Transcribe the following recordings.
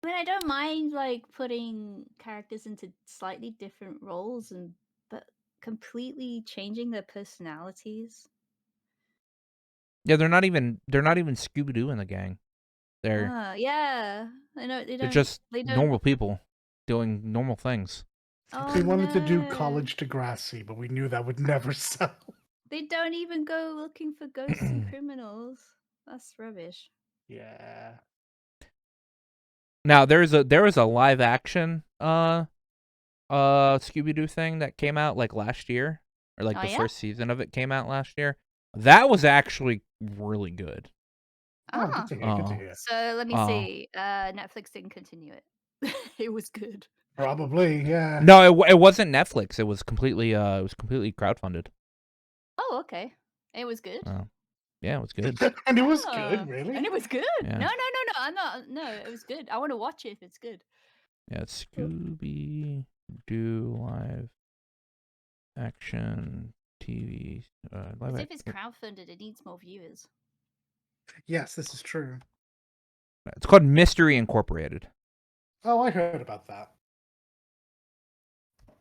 mean, I don't mind like putting characters into slightly different roles but completely changing their personalities. Yeah, they're not even Scooby-Doo in the gang. They're Yeah. I know they're just they don't. normal people doing normal things. Oh We wanted to do no. College Degrassi, but we knew that would never sell. They don't even go looking for ghosts and criminals. That's rubbish. Yeah. Now there was a live action Scooby-Doo thing that came out like last year, or like Oh the yeah? first season of it came out last year. That was actually really good. Oh, good Ah. to hear. Good to hear. So let me Uh see. Netflix didn't continue it. It was good. Probably, yeah. no, it wasn't Netflix. It was completely crowdfunded. Oh, okay. It was good. Yeah, it was good. And it was Oh, good, really. and it was good. Yeah. No. I'm not. No, it was good. I want to watch it if it's good. Yeah, Scooby-Doo live action TV. Because if it's crowdfunded, it needs more viewers. Yes, this is true. It's called Mystery Incorporated. Oh, I heard about that. I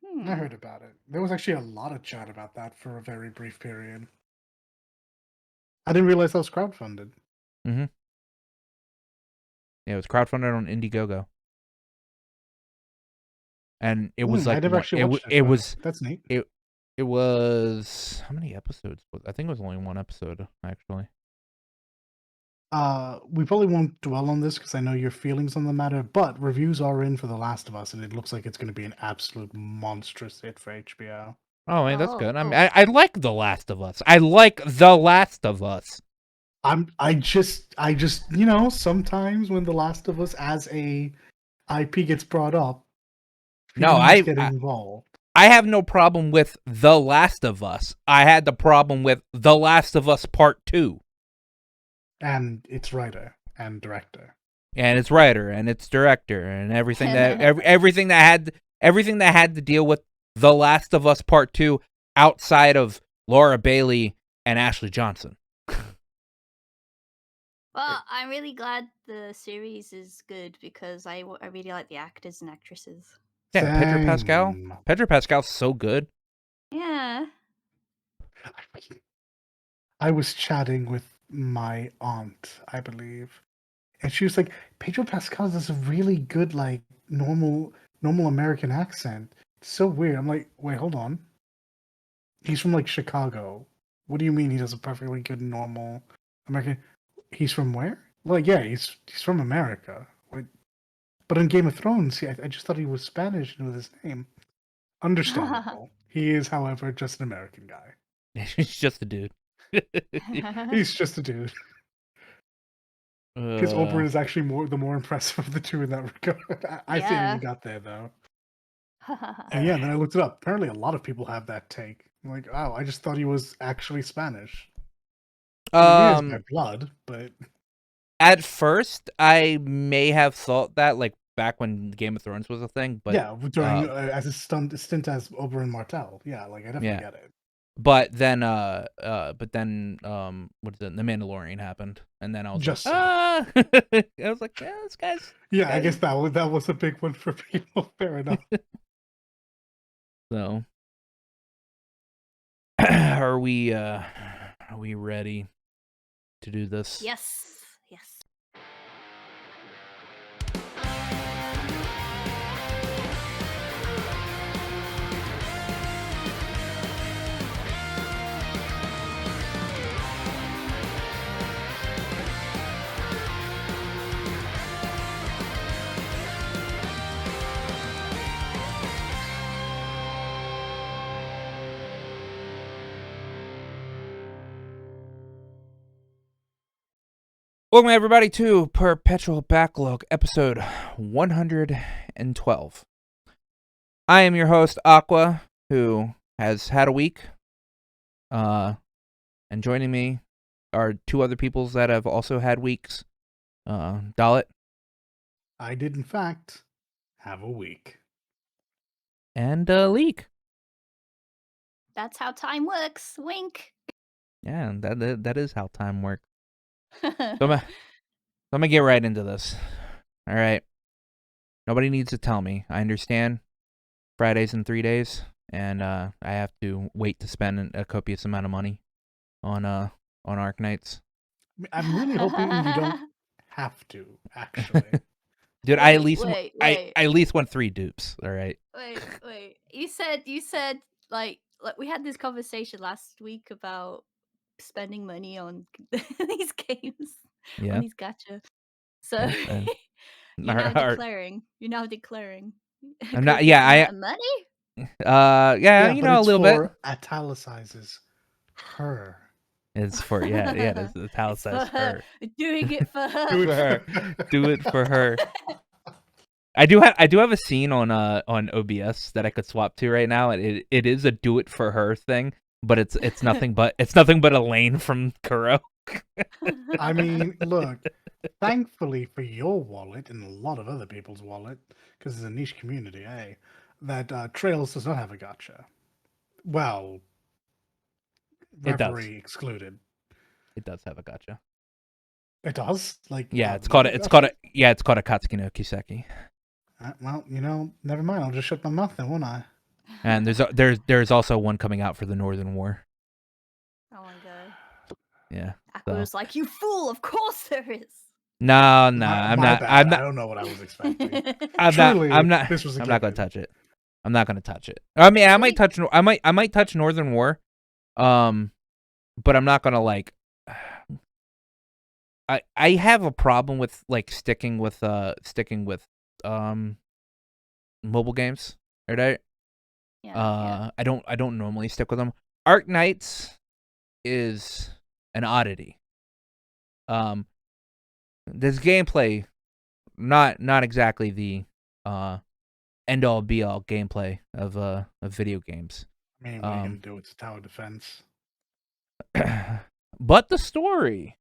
Hmm. heard about it. There was actually a lot of chat about that for a very brief period. I didn't realize that was crowdfunded. Mm-hmm. Yeah, it was crowdfunded on Indiegogo. And it was I like never what actually watched it. it was That's neat. it was how many episodes? I think it was only one episode actually. We probably won't dwell on this because I know your feelings on the matter, but reviews are in for The Last of Us, and it looks like it's going to be an absolute monstrous hit for HBO. Oh man, that's Oh, good. I mean, cool. I like The Last of Us. I like The Last of Us. I just sometimes when The Last of Us as a IP gets brought up, No, feelings get involved. I have no problem with The Last of Us. I had the problem with The Last of Us Part 2. And its writer and director. And its writer and its director and everything that everything that had to deal with The Last of Us Part 2 outside of Laura Bailey and Ashley Johnson. Well, I'm really glad the series is good because I really like the actors and actresses. Yeah, Pedro Pascal. Same. Pedro Pascal's so good. Yeah. I was chatting with my aunt, I believe, and she was like, Pedro Pascal does a really good, like, normal American accent. It's so weird. I'm like, wait, hold on. He's from, like, Chicago. What do you mean he does a perfectly good, normal American? He's from where? Well, yeah, he's from America. But in Game of Thrones, I just thought he was Spanish with his name. Understandable. He is, however, just an American guy. He's just a dude. He's just a dude. Because Oberyn is actually the more impressive of the two in that regard. I see how you got there, though. And yeah, then I looked it up. Apparently, a lot of people have that take. I'm like, oh, I just thought he was actually Spanish. I mean, he is by blood, but at first, I may have thought that, like back when Game of Thrones was a thing, but yeah, during as a stint as Oberyn Martell. Yeah, like I definitely get it. But then, what is it? The Mandalorian happened, and then I was Just like, I was like, yeah, this guy's. Yeah, I guess that was a big one for people. Fair enough. So, are we ready to do this? Yes. Yes. Welcome everybody to Perpetual Backlog, episode 112. I am your host, Aqua, who has had a week. And joining me are two other peoples that have also had weeks. Dalit. I did, in fact, have a week. And Leek. That's how time works. Wink. Yeah, that is how time works. So I'm gonna get right into this. All right. Nobody needs to tell me. I understand. Friday's in 3 days, and I have to wait to spend a copious amount of money on Arknights. I'm really hoping you don't have to, actually. Dude, Wait, wait, I wait, at least want 3 dupes. All right. wait. You said like we had this conversation last week about spending money on these games, on Yeah. these gacha. So Yeah. And you're now declaring a I'm not. copious Yeah. amount of money. Yeah. Yeah, You but know, a it's little bit. for italicizes her. It's for yeah. It's It's for italicized her. her. Doing it for her. Do it For her. for Do it for her. I do have a scene on OBS that I could swap to right now. It is a do it for her thing, but it's nothing but Elaine from Kuro. I mean, look, thankfully for your wallet and a lot of other people's wallet, because it's a niche community, that Trails does not have a gotcha. Well, It does. referee excluded. It does have a gotcha. It does? Like, Yeah, a it's called real it's called gotcha? it's called a Katsuki no Kiseki. Well, never mind. I'll just shut my mouth then, won't I? And there's also one coming out for the Northern War. Oh my god. Yeah. Aqua was like, "You fool! Of course there is." No, I'm My not. bad. I don't know what I was expecting. I'm Truly, not. this was a I'm not gonna given. touch it. I'm not gonna touch it. I mean, I might Really? touch. I might touch Northern War. But I'm not gonna like. I have a problem with like sticking with mobile games. Right? Yeah. I don't normally stick with them. Arknights is an oddity. This gameplay, not exactly the end all be all gameplay of video games. I mean, what are you gonna do? It's tower defense. But the story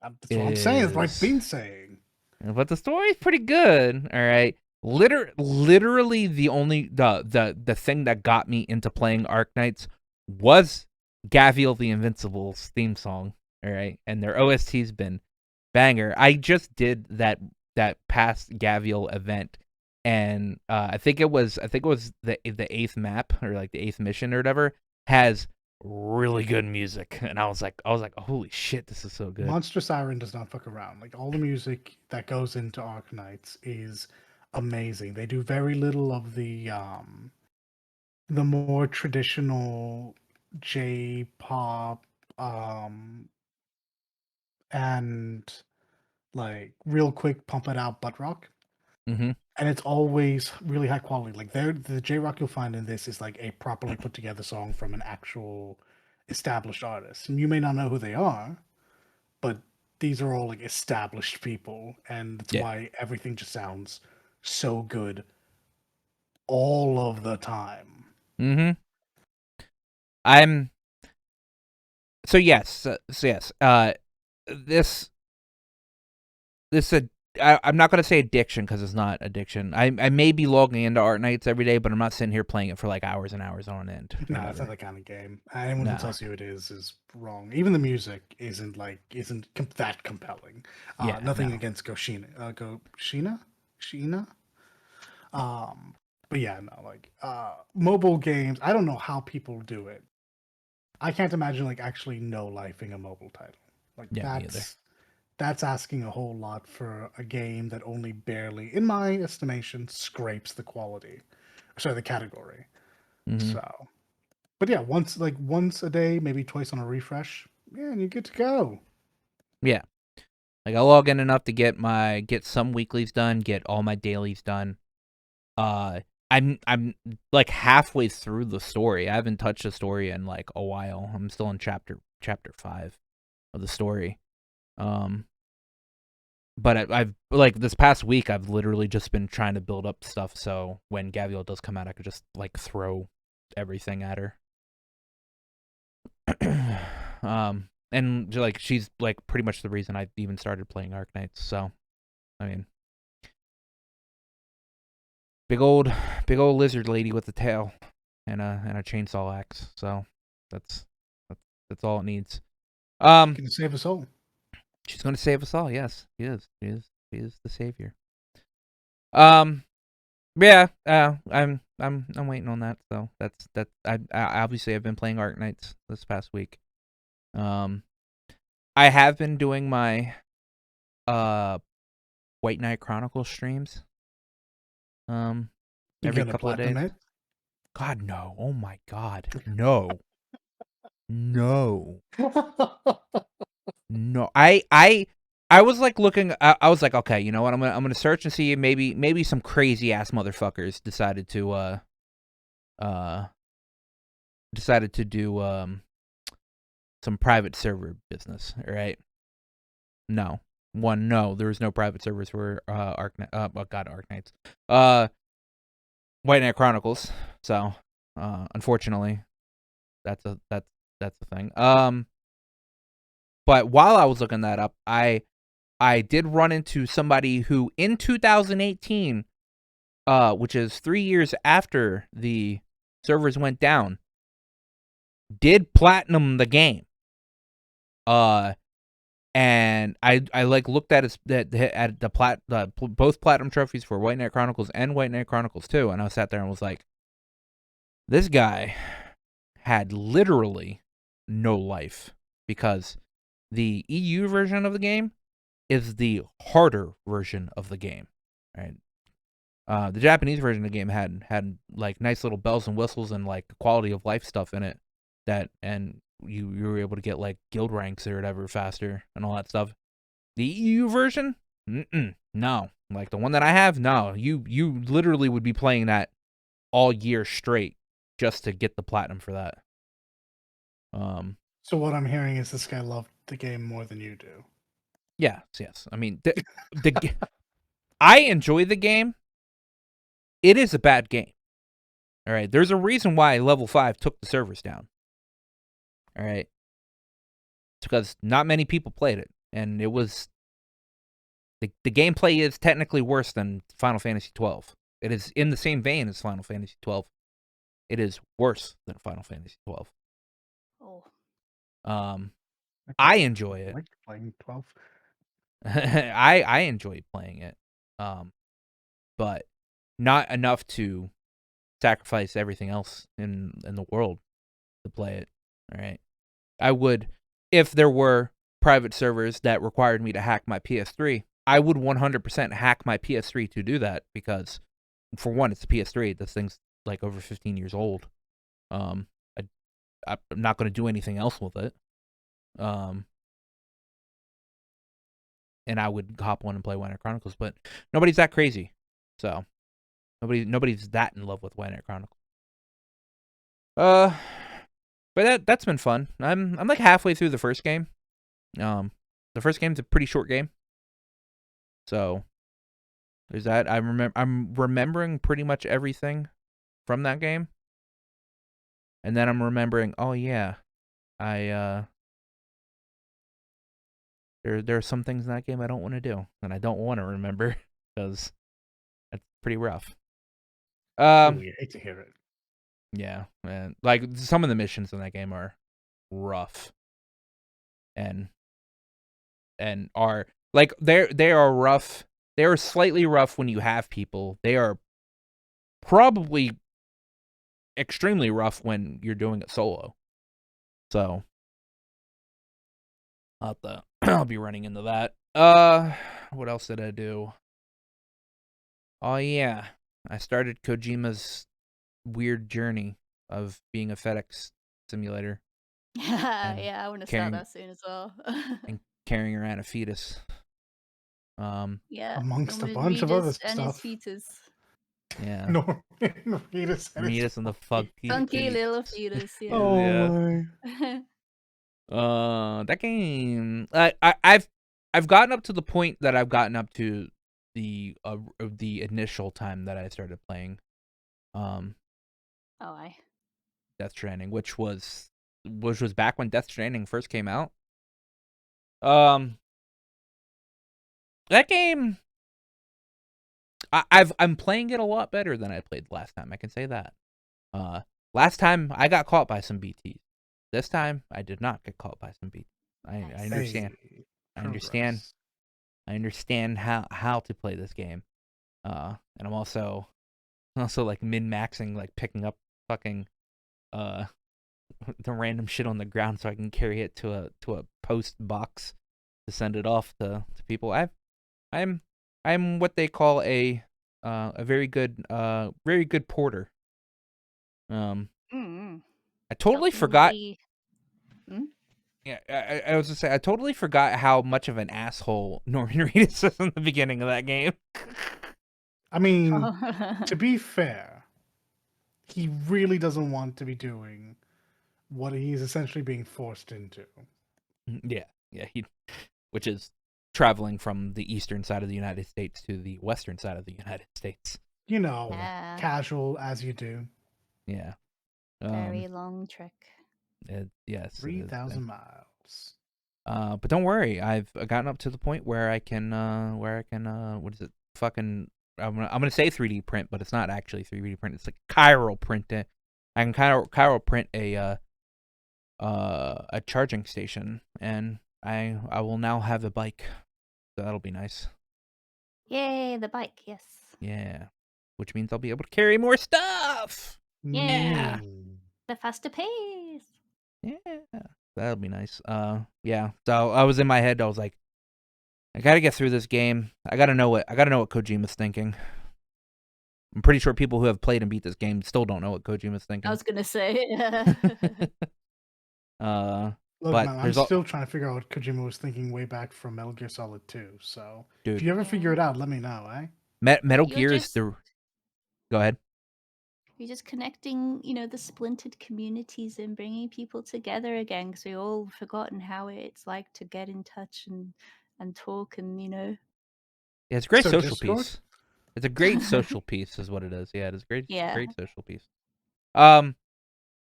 That's what I'm saying. That's what I've is, been saying. but the story's pretty good. All right. Literally the only the thing that got me into playing Arknights was Gavial the Invincible's theme song. All right, and their OST's been banger. I just did that past Gavial event, and I think it was the 8th map or like the 8th mission or whatever has really good music, and I was like, holy shit, this is so good. Monster Siren does not fuck around. Like all the music that goes into Arknights is amazing. They do very little of the more traditional J-pop and like real quick pump it out butt rock. Mm-hmm. And it's always really high quality. Like the J rock you'll find in this is like a properly put together song from an actual established artist. And you may not know who they are, but these are all like established people, and that's Yeah. why everything just sounds so good all of the time. Mm-hmm. I'm so yes. This I'm not gonna say addiction because it's not addiction. I may be logging into Arknights every day, but I'm not sitting here playing it for like hours and hours on end. No, it's not that kind of game. Anyone who No. tells you it is wrong. Even the music isn't that compelling. Yeah, Nothing no. against Sheena. But yeah, no, like mobile games. I don't know how people do it. I can't imagine like actually no lifing a mobile title. Like Yeah, me either. that's asking a whole lot for a game that only barely, in my estimation, scrapes the the category. Mm-hmm. So, but yeah, once a day, maybe twice on a refresh, yeah, and you're good to go. Yeah, like I log in enough to get some weeklies done, get all my dailies done. I'm like halfway through the story. I haven't touched the story in like a while. I'm still in chapter 5 of the story. But I've like this past week, I've literally just been trying to build up stuff so when Gavial does come out, I could just like throw everything at her. And like she's like pretty much the reason I even started playing Arknights. So, I mean, big old lizard lady with a tail and a chainsaw axe. So that's all it needs. Can save us all. She's going to save us all. Yes, she is. She is the savior. Yeah, I'm waiting on that. So that's that. I obviously I've been playing Arc Knights this past week. I have been doing my White Knight Chronicles streams. You Every gonna couple of platinum days. it? God no! Oh my God, no, no, no. I was like looking. I was like, okay, you know what? I'm gonna search and see if maybe some crazy ass motherfuckers uh decided to do some private server business. All right. No. No, there was no private servers for Arc Knights. White Knight Chronicles. So, unfortunately, that's the thing. But while I was looking that up, I did run into somebody who in 2018, which is 3 years after the servers went down, did platinum the game. And I like looked at both platinum trophies for White Knight Chronicles and White Knight Chronicles 2, and I sat there and was like, this guy had literally no life, because the EU version of the game is the harder version of the game, right? The Japanese version of the game had like nice little bells and whistles and like quality of life stuff in it, and you were able to get like guild ranks or whatever faster and all that stuff. The EU version, no. Like the one that I have, no. You literally would be playing that all year straight just to get the platinum for that. So what I'm hearing is this guy loved the game more than you do. Yes. I mean, I enjoy the game. It is a bad game. All right. There's a reason why level 5 took the servers down. All right. It's because not many people played it, and it was the gameplay is technically worse than Final Fantasy 12. It is in the same vein as Final Fantasy 12. It is worse than Final Fantasy 12. Oh. I enjoy it. I like playing 12. I enjoy playing it. But not enough to sacrifice everything else in the world to play it. All right. I would, if there were private servers that required me to hack my PS3, I would 100% hack my PS3 to do that, because for one, it's a PS3. This thing's like over 15 years old. I'm not going to do anything else with it. And I would hop on and play White Knight Chronicles, but nobody's that crazy. So nobody's that in love with White Knight Chronicles. But that's been fun. I'm like halfway through the first game. The first game's a pretty short game. So there's that. I'm remembering pretty much everything from that game. And then I'm remembering, oh yeah, there are some things in that game I don't want to do, and I don't want to remember, because that's pretty rough. Ooh, you hate to hear it. Yeah, man. Like some of the missions in that game are rough, and are like they are rough. They are slightly rough when you have people. They are probably extremely rough when you're doing it solo. So I'll be running into that. What else did I do? Oh yeah, I started Kojima's weird journey of being a FedEx simulator and Yeah, I wanna start carrying that soon as well. and carrying around a fetus. Yeah, Amongst a Norman bunch of other Reedus and his stuff. fetus. Yeah, Norman Reedus and his Reedus and the Funky fetus. little fetus, yeah. Oh Yeah. my. That game. I've gotten up to the point that I've gotten up to the initial time that I started playing, Oh, I. Death Stranding, which was back when Death Stranding first came out. Um, that game. I'm playing it a lot better than I played last time. I can say that. Last time I got caught by some BTs. This time I did not get caught by some BTs. I Nice. understand. Hey, I understand. progress. I understand how to play this game. And I'm also like min-maxing, like picking up fucking uh the random shit on the ground so I can carry it to a post box to send it off to people. I'm what they call a very good porter. Mm. I totally Helping forgot. the mm? Yeah, I was just say I totally forgot how much of an asshole Norman Reedus was in the beginning of that game. I mean, Oh. to be fair, he really doesn't want to be doing what he's essentially being forced into. Yeah, which is traveling from the eastern side of the United States to the western side of the United States. You know, Yeah, casual as you do. Yeah. very long trek. Yes, it is. 3,000 miles. But don't worry, I've gotten up to the point where I can what is it? Fucking I'm gonna say 3D print, but it's not actually 3D print. It's like chiral print it. I can chiral print a charging station, and I will now have a bike. So that'll be nice. Yay, the bike, yes. Yeah. Which means I'll be able to carry more stuff. Yeah. Mm. The faster pace. Yeah. That'll be nice. Yeah. So I was in my head, I was like, I gotta get through this game. I gotta know what Kojima's thinking. I'm pretty sure people who have played and beat this game still don't know what Kojima's I thinking. was gonna say. Look, But man, I'm there's all still trying to figure out what Kojima was thinking way back from Metal Gear Solid 2. So if dude, you ever Yeah. figure it out, let me know, eh? Metal You're Gear is just the. Go ahead. you're just connecting, the splintered communities and bringing people together again because we all forgotten how it's like to get in touch and talk and Yeah, it's a great So social Discord? piece. It's a great social piece, is what it is. Yeah, it is great. It's a Yeah. great social piece. Um,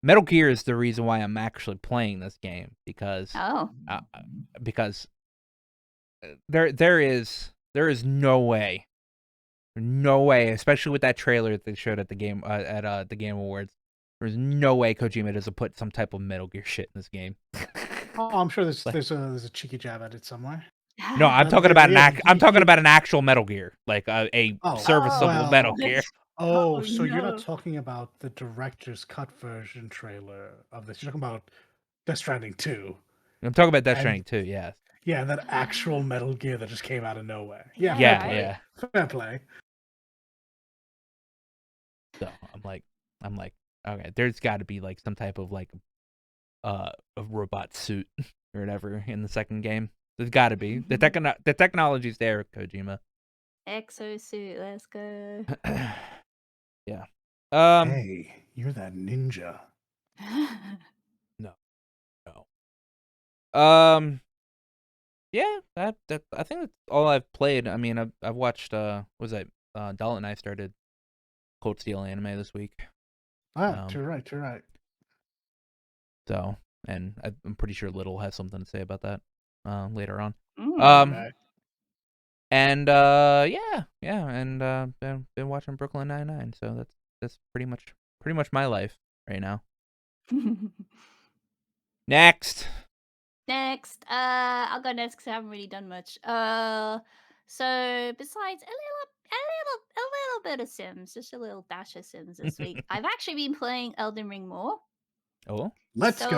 Metal Gear is the reason why I'm actually playing this game Oh. because there is no way, especially with that trailer that they showed at the game at the Game Awards. There's no way Kojima doesn't put some type of Metal Gear shit in this game. Oh, I'm sure there's Like, there's a cheeky jab at it somewhere. no, I'm But talking about yeah, I'm talking about an actual Metal Gear, like a oh serviceable Oh. Metal well. Gear. Oh, Oh so you're not no. talking about the director's cut version trailer of this. You're talking about Death Stranding 2. I'm talking about Death And Stranding 2, yes. yeah, that actual Metal Gear that just came out of nowhere. Yeah, Yeah, fair Yeah, play. right? yeah. Fair play. So I'm like, okay, there's got to be like some type of like a robot suit or whatever in the second game. There's got to be the technology's there, Kojima. Exosuit, let's go. Yeah. Um. Hey, you're that ninja. No. No. Yeah. That I think that's all I've played. I mean, I've watched. What was that? Dalton and I started Cold Steel anime this week. Ah, too right, too right. So, and I'm pretty sure Little has something to say about that later on. Mm. Okay. And yeah, and been watching Brooklyn Nine-Nine, so that's pretty much my life right now. Next. Next, I'll go next because I haven't really done much. So besides a little bit of Sims, just a little dash of Sims this week. I've actually been playing Elden Ring more. Oh, Let's go.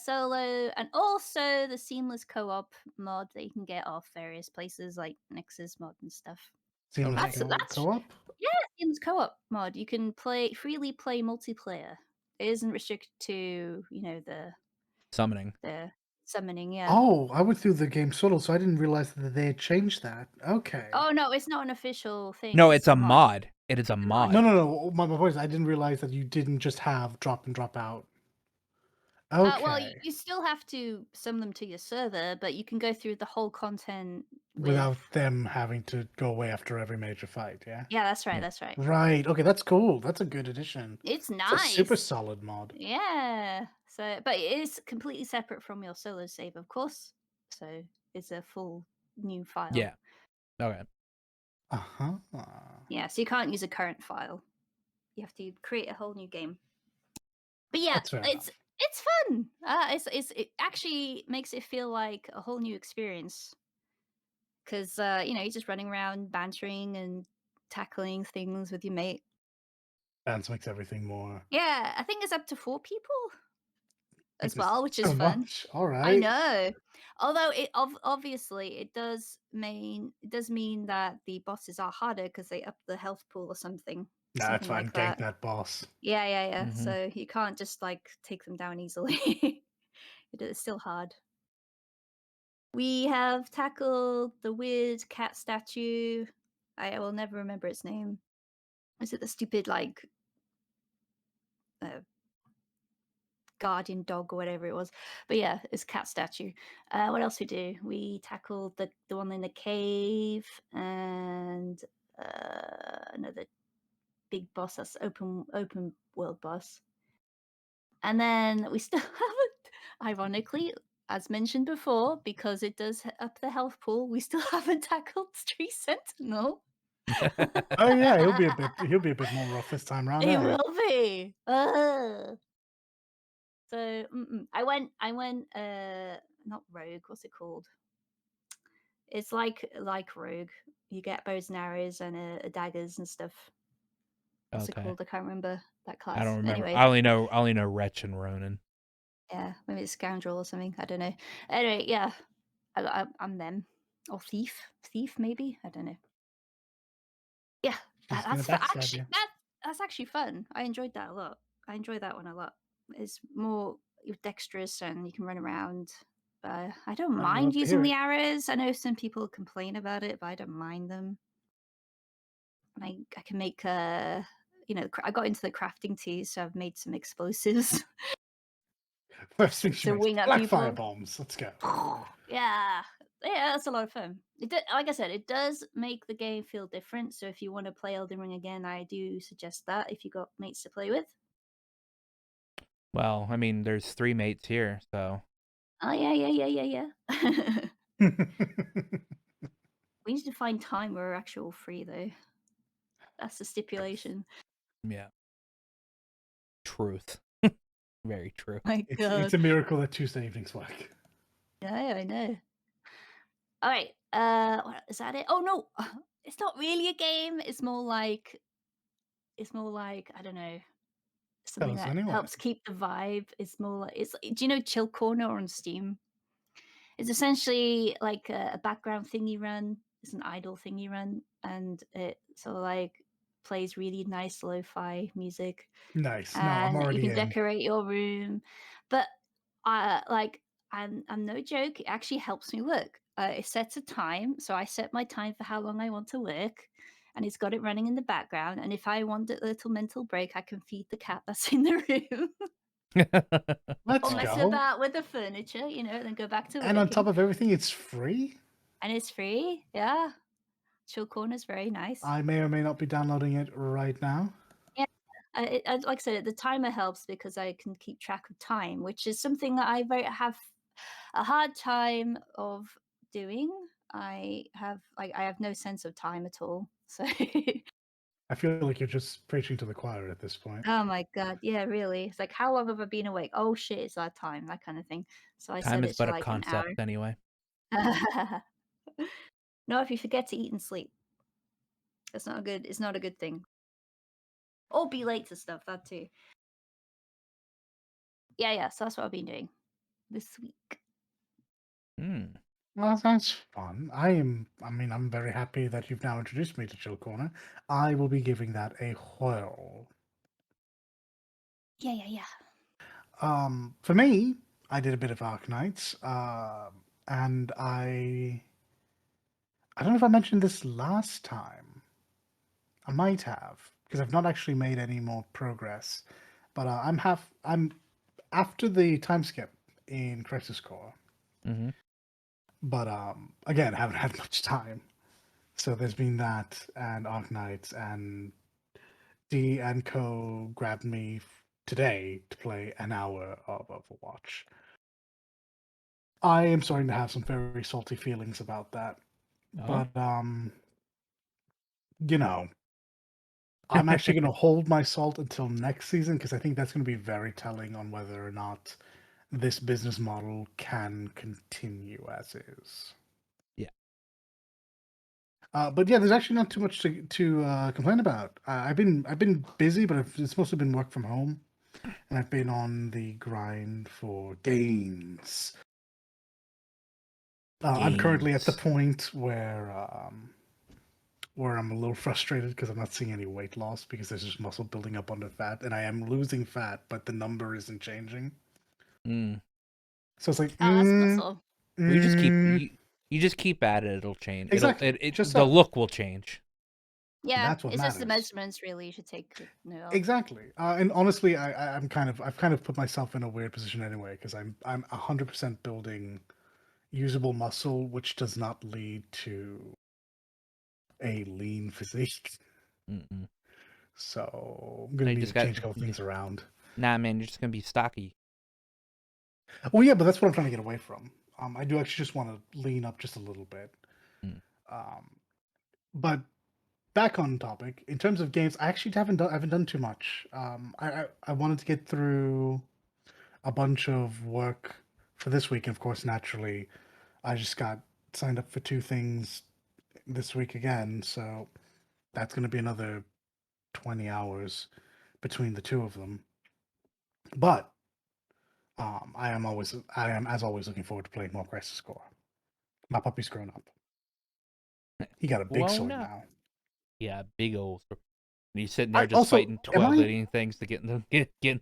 Solo, and also the seamless co-op mod that you can get off various places like Nexus mod and stuff. oh, Seamless nice. That's co-op? yeah, seamless co-op mod. You can freely play multiplayer. It isn't restricted to Summoning. the summoning. Yeah. Oh, I went through the game solo, so I didn't realize that they had changed that. Okay. Oh no, it's not an official thing. No, It's it's a a mod. mod. It is a It's a mod. No, mod. no, no. My point is, I didn't realize that you didn't just have drop and drop out. Well, Okay. you still have to summon them to your server, but you can go through the whole content with. Without them having to go away after every major fight, yeah? Yeah, that's right. Yeah. That's right. Right. Okay, that's cool. That's a good addition. It's It's a super nice. solid mod. Yeah. So, but it is completely separate from your solo save, of course. So it's a full new file. Yeah. Okay. Uh-huh. Yeah. So you can't use a current file. You have to create a whole new game. But yeah, That's fair it's enough. it's fun. It actually makes it feel like a whole new experience because you're just running around bantering and tackling things with your mate. Balance makes everything more. Yeah, I think it's up to 4 people as It's well, which is so fun. much. All I right. know. Although obviously it does mean that the bosses are harder because they up the health pool or something. Nah, that's Something fine. like Gank that. that boss. Yeah, yeah, yeah. Mhm. So you can't just like take them down easily. It's still hard. We have tackled the weird cat statue. I will never remember its name. Is it the stupid like uh, guardian dog or whatever it was? But yeah, it's cat statue. What else we do? We tackled the one in the cave and another big boss. That's open world boss. And then we still haven't, ironically, as mentioned before, because it does up the health pool, we still haven't tackled Tree Sentinel. Oh yeah, he'll be a bit more rough this time around, It eh? will be. Ugh. So I went not rogue, what's it called? It's like rogue. You get bows and arrows and daggers and stuff. What's it Okay. called? I can't remember that I don't class. remember. Anyway, I only know Wretch and Ronin. yeah, maybe it's scoundrel or something. I don't know. Anyway, yeah, I'm them or thief maybe. I don't know. Yeah, She's gonna that's backstab actually you. that's actually fun. I enjoyed that a lot. I enjoyed that one a lot. It's more you're dexterous and you can run around. I don't I mind love to hear using the it. arrows. I know some people complain about it, but I don't mind them. And I can make I got into the crafting too, so I've made some explosives First thing she to makes wing at black fire people. bombs. Let's go. Yeah, yeah, that's a lot of fun. Like I said, it does make the game feel different. So if you want to play Elden Ring again, I do suggest that if you got mates to play with. Well, I mean, there's 3 mates here, so Oh yeah, yeah, yeah, yeah, yeah. We need to find time where we're actual free though. That's the stipulation. yeah. Truth. Very true. My it's God. a miracle that Tuesday evenings work. Yeah, I know. All right. Is that it? Oh no, it's not really a game. It's more like I don't know, Tell something us that anyway. helps keep the vibe. It's more like do you know Chill Corner on Steam? It's essentially like a background thingy run. It's an idle thingy run, and it sort of like plays really nice lo-fi music, Nice. No, I'm and you already can in. decorate your room. But I'm no joke. It actually helps me work. It sets a time, so I set my time for how long I want to work, and it's got it running in the background. And if I want a little mental break, I can feed the cat that's in the room, or Let's mess go. about with the furniture, and then go back to And on top working. of everything, it's free. And it's free. Yeah, Chill Corner's very nice. I may or may not be downloading it right now. Yeah, like I said, the timer helps because I can keep track of time, which is something that have a hard time of doing. I have no sense of time at all. So, I feel like you're just preaching to the choir at this point. oh my god, yeah, really. It's like how long have I been awake? Oh shit, it's that time, that kind of thing. So I Time set is it to but a like an hour. concept anyway. No, if you forget to eat and sleep, that's not a good. It's not a good thing. Or be late to stuff. That too. Yeah, yeah. So that's what I've been doing this week. Hmm. Well, that sounds fun. I'm very happy that you've now introduced me to Chill Corner. I will be giving that a whirl. Yeah, yeah, yeah. For me, I did a bit of Ark Knights, and I don't know if I mentioned this last time. I might have, because I've not actually made any more progress. But I'm after the time skip in Crisis Core. Mhm. But again, I haven't had much time. So there's been that and Ark Knights, and D and Co grabbed me today to play an hour of Overwatch. I am starting to have some very salty feelings about that. Oh. But you know, I'm actually going to hold my salt until next season because I think that's going to be very telling on whether or not this business model can continue as is. Yeah. But yeah, there's actually not too much to complain about. I've been busy, but it's mostly been work from home, and I've been on the grind for gains. I'm currently at the Gains. point where I'm a little frustrated because I'm not seeing any weight loss because there's just muscle building up under fat, and I am losing fat, but the number isn't changing. Mm. So it's like, Oh, that's muscle. Well, you just keep mm, you just keep at it. It'll change. exactly, just The so. look will change. Yeah, That's what it's just the matters. measurements really you should take note of. Exactly. And honestly, I've kind of put myself in a weird position anyway because I'm 100% building usable muscle, which does not lead to a lean physique. Mm-mm. So I'm gonna You need just to got change a couple things around. nah, man. You're just gonna be stocky. Well, yeah, but that's what I'm trying to get away from. I do actually just want to lean up just a little bit. Mm. Um, but back on topic, in terms of games, I haven't done too much. I wanted to get through a bunch of work for this week, and of course, naturally, I just got signed up for two things this week again, so that's going to be another 20 hours between the two of them. But I am as always looking forward to playing more Crisis Core. My puppy's grown up. He got a big Well, sword no. now. Yeah, big old. And he's sitting I there just also fighting am 12 I alien things to get in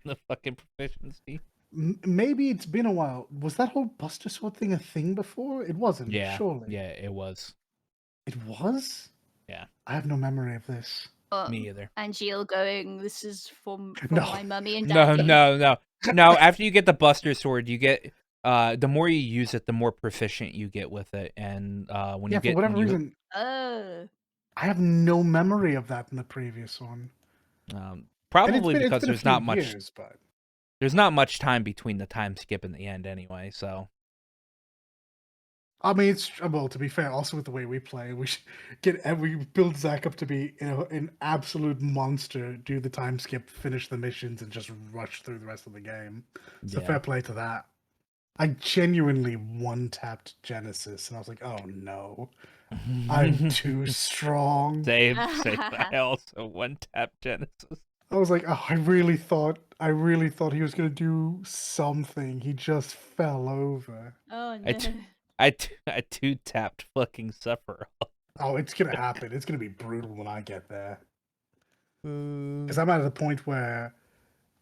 the fucking proficiency. maybe it's been a while. Was that whole Buster Sword thing a thing before? It wasn't, Yeah, surely. yeah, it was. It was? Yeah, I have no memory of this. me either. And Jill going, "This is from No. my mummy and No, daddy." no, no, no. After you get the Buster Sword, you get the more you use it, the more proficient you get with it, and when Yeah, you for get whatever when you reason, Oh. I have no memory of that in the previous one. And probably it's because been a few years, but there's not much time between the time skip and the end anyway. So I mean, it's well. To be fair, also with the way we play, we build Zach up to be an absolute monster. Do the time skip, finish the missions, and just rush through the rest of the game. So yeah. fair play to that. I genuinely one tapped Genesis, and I was like, "Oh no, I'm too strong." Same. I also one tap Genesis. I was like, "Oh, I really thought he was gonna do something. He just fell over." Oh I no. t- I two tapped fucking Sephiroth. Oh, it's gonna happen. It's gonna be brutal when I get there. Uh, Because I'm at a point where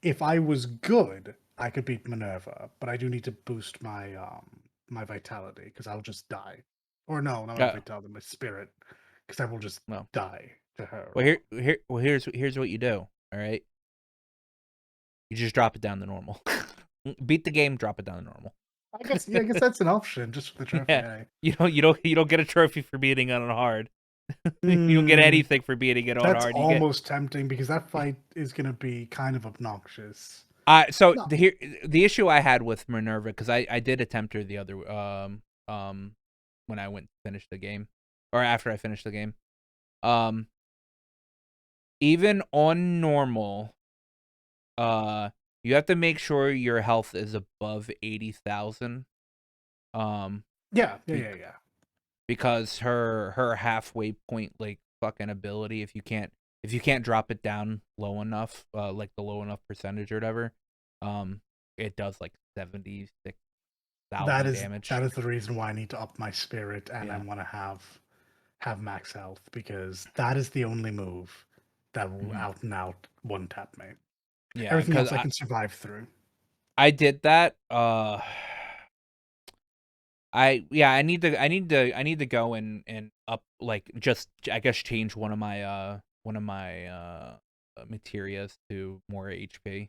if I was good, I could beat Minerva, but I do need to boost my vitality because I'll just die. Or no, not my uh, vitality, my spirit, because I will just well, die to her. here's what you do. All right, you just drop it down to normal. Beat the game, drop it down to normal. I guess that's an option just for the trophy. Yeah, Eh? you don't get a trophy for beating it on hard. You don't get Hmm, anything for beating it on that's hard. You get almost tempting because that fight is gonna be kind of obnoxious. so No, the issue I had with Minerva because I did attempt her the other when I went to finish the game or after I finished the game. Um, even on normal, you have to make sure your health is above 80,000. Um, be- yeah. because her halfway point like fucking ability if you can't drop it down low enough, like the low enough percentage or whatever, it does like 76,000 That damage. is the reason why I need to up my spirit and I Yeah. want to have max health because that is the only move that will Mhm. out and out one tap me. Yeah, Everything because else I can survive through. I did that. I need to go and up like just I guess change one of my materias to more HP.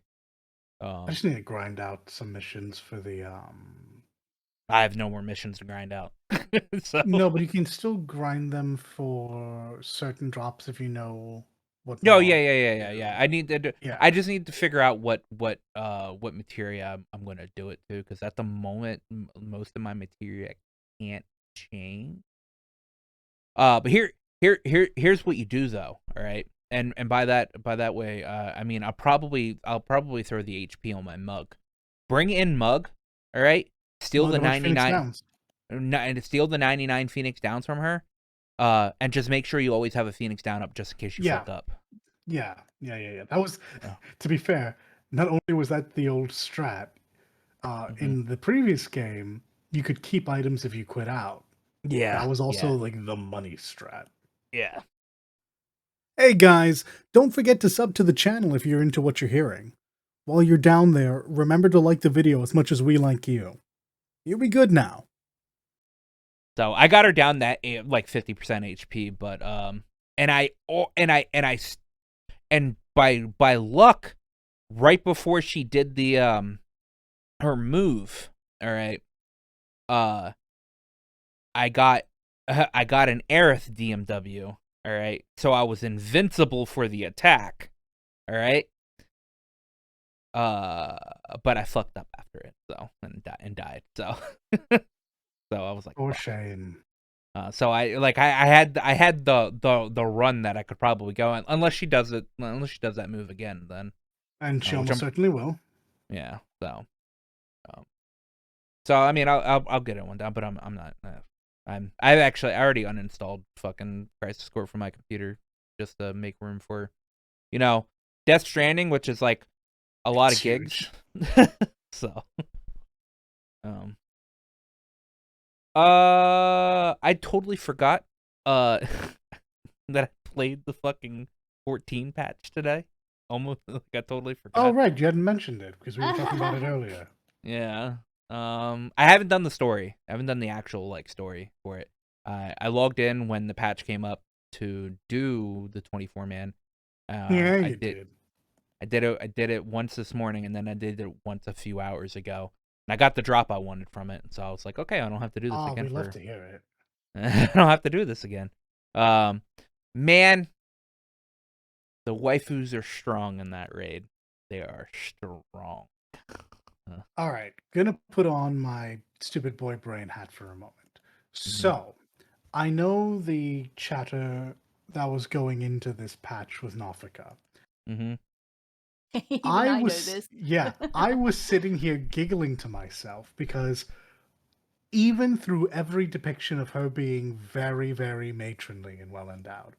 I just need to grind out some missions for the I have no more missions to grind out. So No, but you can still grind them for certain drops if you know what no, mob to yeah. do. I need to do, Yeah. I just need to figure out what materia I'm gonna do it to because at the moment most of my materia can't change. But here's what you do though. All right, and by that way, I mean I'll probably throw the HP on my mug. Bring in mug. All right, steal Mug the a bunch of Phoenix 99, Downs. and steal the 99 Phoenix Downs from her. And just make sure you always have a Phoenix down up just in case you Yeah. fuck up. Yeah. That was, Oh. to be fair, not only was that the old strat, in the previous game, you could keep items if you quit out. Yeah. That was also Yeah. like the money strat. Yeah. Hey guys, don't forget to sub to the channel if you're into what you're hearing. While you're down there, remember to like the video as much as we like you. You'll be good now. So I got her down that like 50% HP, but and by luck, right before she did the her move, all right, I got an Aerith DMW, all right, so I was invincible for the attack, all right, but I fucked up after it, so and died, so so I was like, For fuck. shame. So I had the run that I could probably go on, unless she does that move again, then And she which almost certainly will. yeah. So I mean I'll get it one down, but I'm not. I already uninstalled fucking Crisis Core from my computer just to make room for, Death Stranding, which is like a lot It's of gigs. So I totally forgot that I played the fucking 14 patch today. Almost like I totally forgot. Oh right, you hadn't mentioned it because we were talking about it earlier. Yeah. I haven't done the story. I haven't done the actual like story for it. I logged in when the patch came up to do the 24-man. Yeah, I you did. did. I did it once this morning, and then I did it once a few hours ago. And I got the drop I wanted from it, so I was like, okay, I don't have to do this Oh, again. we love to hear it. I don't have to do this again. Man, the waifus are strong in that raid. They are strong. All right, gonna put on my stupid boy brain hat for a moment. So, I know the chatter that was going into this patch was Nafika. Mm-hmm. Even I know this. I was sitting here giggling to myself because even through every depiction of her being very, very matronly and well endowed,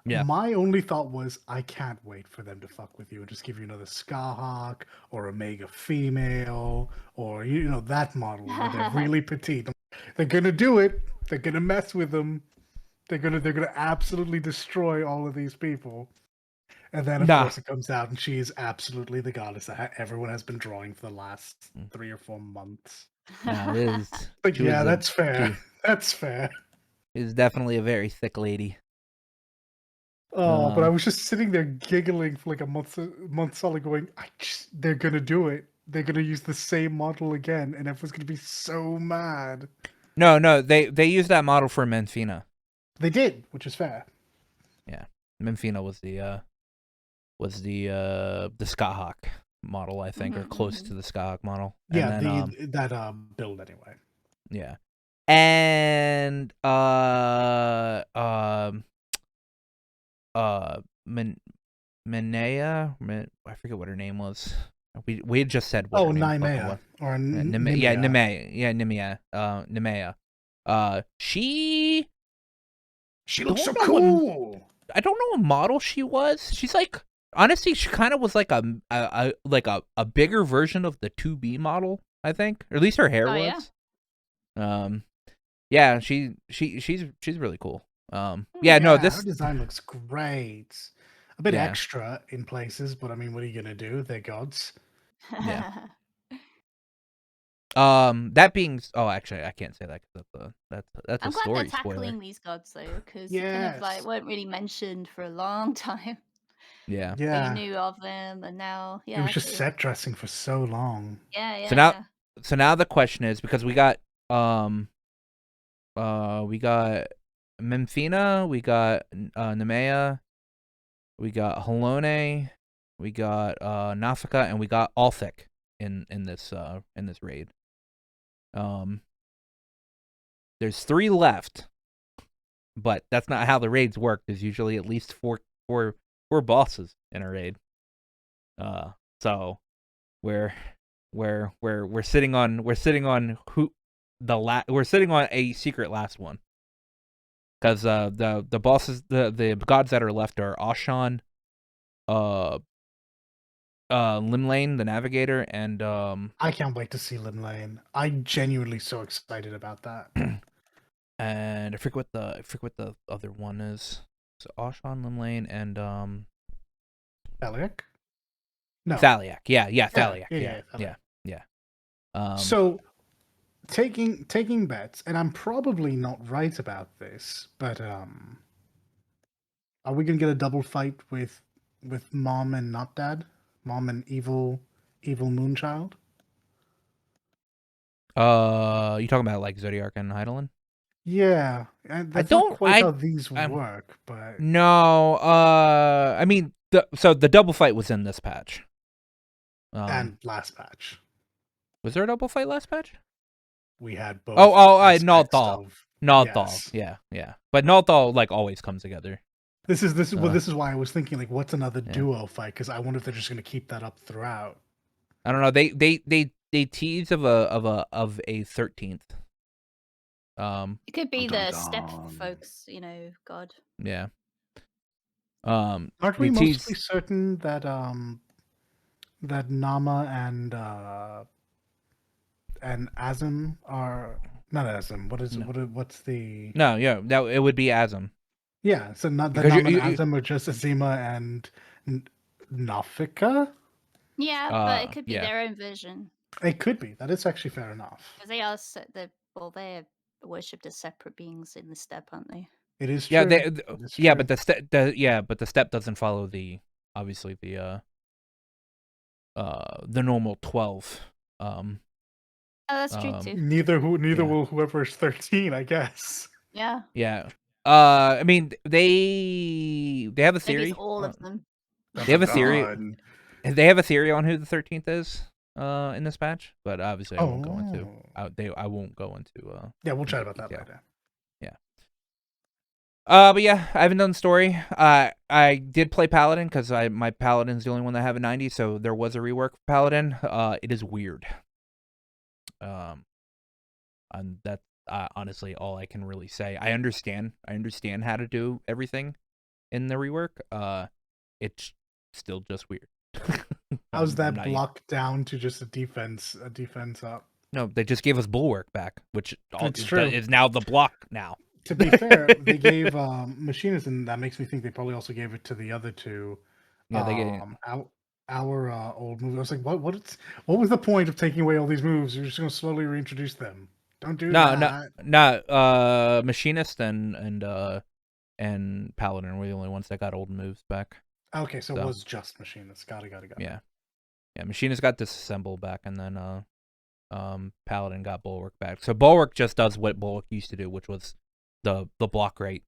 Yeah. my only thought was, I can't wait for them to fuck with you and just give you another Scarhawk or a Mega Female or that model where they're really petite. They're gonna do it. They're gonna mess with them. They're gonna absolutely destroy all of these people. And then, of Nah. course, it comes out, and she is absolutely the goddess that everyone has been drawing for the last 3 or 4 months. Nah, it is. But yeah, that's fair. She That's fair. is definitely a very thick lady. Oh, but I was just sitting there giggling for like a month solid, going, "They're gonna do it. They're gonna use the same model again, and everyone's gonna be so mad." No, they used that model for Menfina. They did, which is fair. Yeah, Menfina was the Skyhawk model, I think, or close to the Skyhawk model. Yeah, and then, that build anyway. Yeah, and Minea, I forget what her name was. We had just said what her name fucking was. Nemea or Yeah, Nemea. Nemea. She looks so don't know cool. I don't know what model she was. She's like, honestly, she kind of was like a bigger version of the 2B model, I think, or at least her hair was. Yeah, she's really cool. Yeah, no, her design looks great. A bit Yeah. extra in places, but I mean, what are you gonna do? They're gods. Yeah. That being, actually, I can't say that because that's I'm a glad story they're tackling spoiler. these gods though, because they kind of like weren't really mentioned for a long time. Yeah. But you knew of them, and now, It was just set dressing for so long. Yeah. So now the question is, because we got Memphina, we got Nemea, we got Halone, we got Nafika, and we got Althic in this raid. There's 3 left, but that's not how the raids work. There's usually at least four bosses in a raid. So we're sitting on we're sitting on a secret last one. because the bosses, the gods that are left are Ashan, Limlane, the Navigator, and I can't wait to see Lin Lane. I'm genuinely so excited about that. and I forget what the other one is. So Ashan, Limlane, and Elric? No. Thaliak. Yeah, Thaliak. Thaliak. Thaliak. Yeah. So taking bets, and I'm probably not right about this, but are we gonna get a double fight with Mom and not Dad? Mom and evil Moonchild? You talking about like Zodiac and Heidelin? Yeah, and I that's not don't. quite how these I'm work, but no. I mean, the double fight was in this patch. and last patch Was there a double fight last patch? we had both I aspects Nalthal. of Nalthal. yes. Yeah. But Nalthal like always comes together. This is why I was thinking like, what's another duo fight? Because I wonder if they're just gonna keep that up throughout. I don't know. They tease of a 13th. It could be Dun, the dun, step dun. folks, God. Yeah. Aren't we mostly certain that that Nama and Azim are not Azim? What's the No, yeah, that it would be Azim. yeah? So not that Because Nama and Azim are just Azima and Nafika. Yeah, but it could be yeah. their own version. It could be. That is actually fair enough. Because they are they're worshipped as separate beings in the steppe, aren't they? It is Yeah, true. It is yeah, true. but the step doesn't follow obviously the normal 12. Oh, that's true too. Neither will whoever is 13, I guess. Yeah. Yeah. I mean, they have a Maybe theory. it's all of them. They have a theory. They have a theory on who the 13th is in this patch, but obviously I won't go into. I won't go into. Yeah, we'll chat into about that detail. later. Yeah. But yeah, I haven't done story. I did play Paladin because my Paladin's the only one that I have a 90, so there was a rework for Paladin. It is weird. And that's honestly all I can really say. I understand how to do everything in the rework. It's still just weird. How's that block down to just a defense up? No, they just gave us Bulwark back, which true. is now the block now. To be fair, they gave Machinist, and that makes me think they probably also gave it to the other two. Yeah, they gave our old movie. I was like, what was the point of taking away all these moves? You're just going to slowly reintroduce them. Don't do that. No. Machinist and Paladin were the only ones that got old moves back. Okay, so it was just Machinist. Got it. Yeah. Machinist got Disassemble back, and then Paladin got Bulwark back. So Bulwark just does what Bulwark used to do, which was the block rate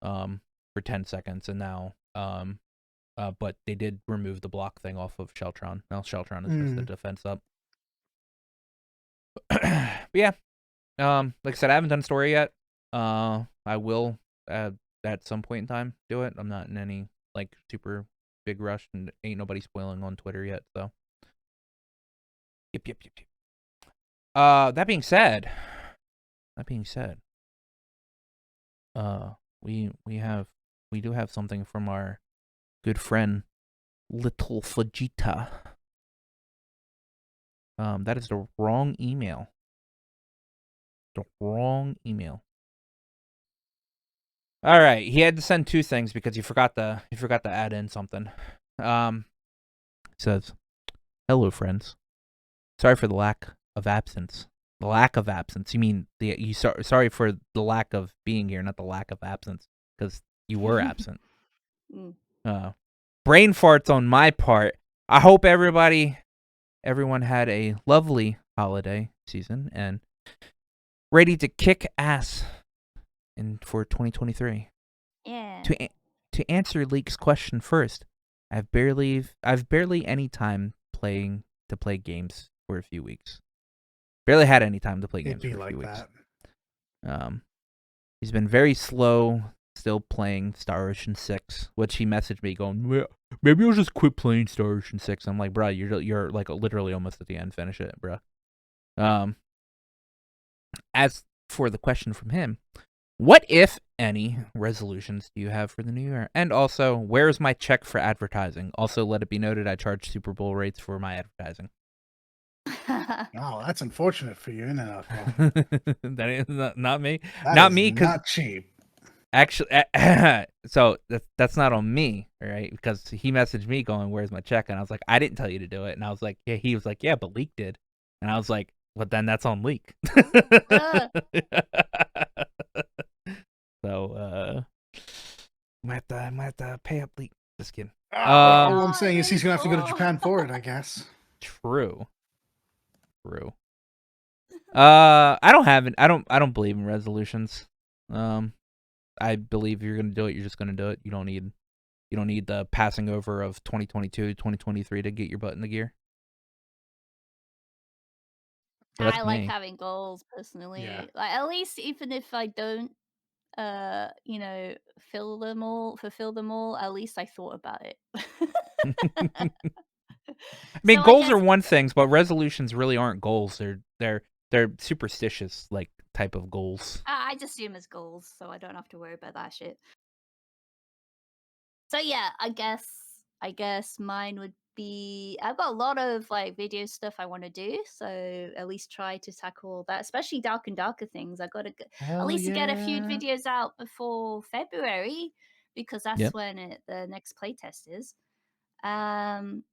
for 10 seconds, and now but they did remove the block thing off of Sheltron. Now Sheltron is just the defense up. But yeah, like I said, I haven't done story yet. I will at some point in time do it. I'm not in any like super big rush, and ain't nobody spoiling on Twitter yet. So, yep. That being said, we do have something from our good friend Little Fujita. That is the wrong email. All right, he had to send two things because he forgot to add in something. It says, "Hello, friends. Sorry for the lack of absence. The lack of absence. You mean sorry for the lack of being here, not the lack of absence, because you were absent. Brain farts on my part. I hope everyone had a lovely holiday season and ready to kick ass for 2023. Yeah. To answer Leek's question first, I've barely any time to play games for a few weeks. Barely had any time to play games for a few weeks. He's been very slow, still playing Star Ocean 6, which he messaged me going, maybe I'll just quit playing Star Ocean 6. I'm like, bro, you're like literally almost at the end. Finish it, bro. As for the question from him, What, if any, resolutions do you have for the new year? And also, where's my check for advertising? Also, let it be noted, I charge Super Bowl rates for my advertising. Oh, that's unfortunate for you, isn't it, Aqua? That is not me. That Not is me, because not cheap. actually, so that's not on me, right? Because he messaged me going, "Where's my check?" And I was like, "I didn't tell you to do it." And I was like, "Yeah." He was like, "Yeah, but Leak did." And I was like, "Well, then that's on Leak." So, might have to pay up Leak. Just kidding. All I'm No, saying is he's gonna have to go to no. Japan for it, I guess. True. I don't have it. I don't believe in resolutions. I believe if you're gonna do it, you're just gonna do it. You don't need the passing over of 2022, 2023 to get your butt in the gear. So I that's like me. having goals personally. Yeah. Like at least even if I don't fulfill them all, at least I thought about it. I So mean, I goals are guess one thing, but resolutions really aren't goals. They're superstitious like type of goals. I just see them as goals, so I don't have to worry about that shit. So yeah, I guess mine would be I've got a lot of like video stuff I want to do, so at least try to tackle that, especially dark and darker things. I got to at Hell least to get a few yeah. videos out before February because that's Yep. when the next playtest is. Um,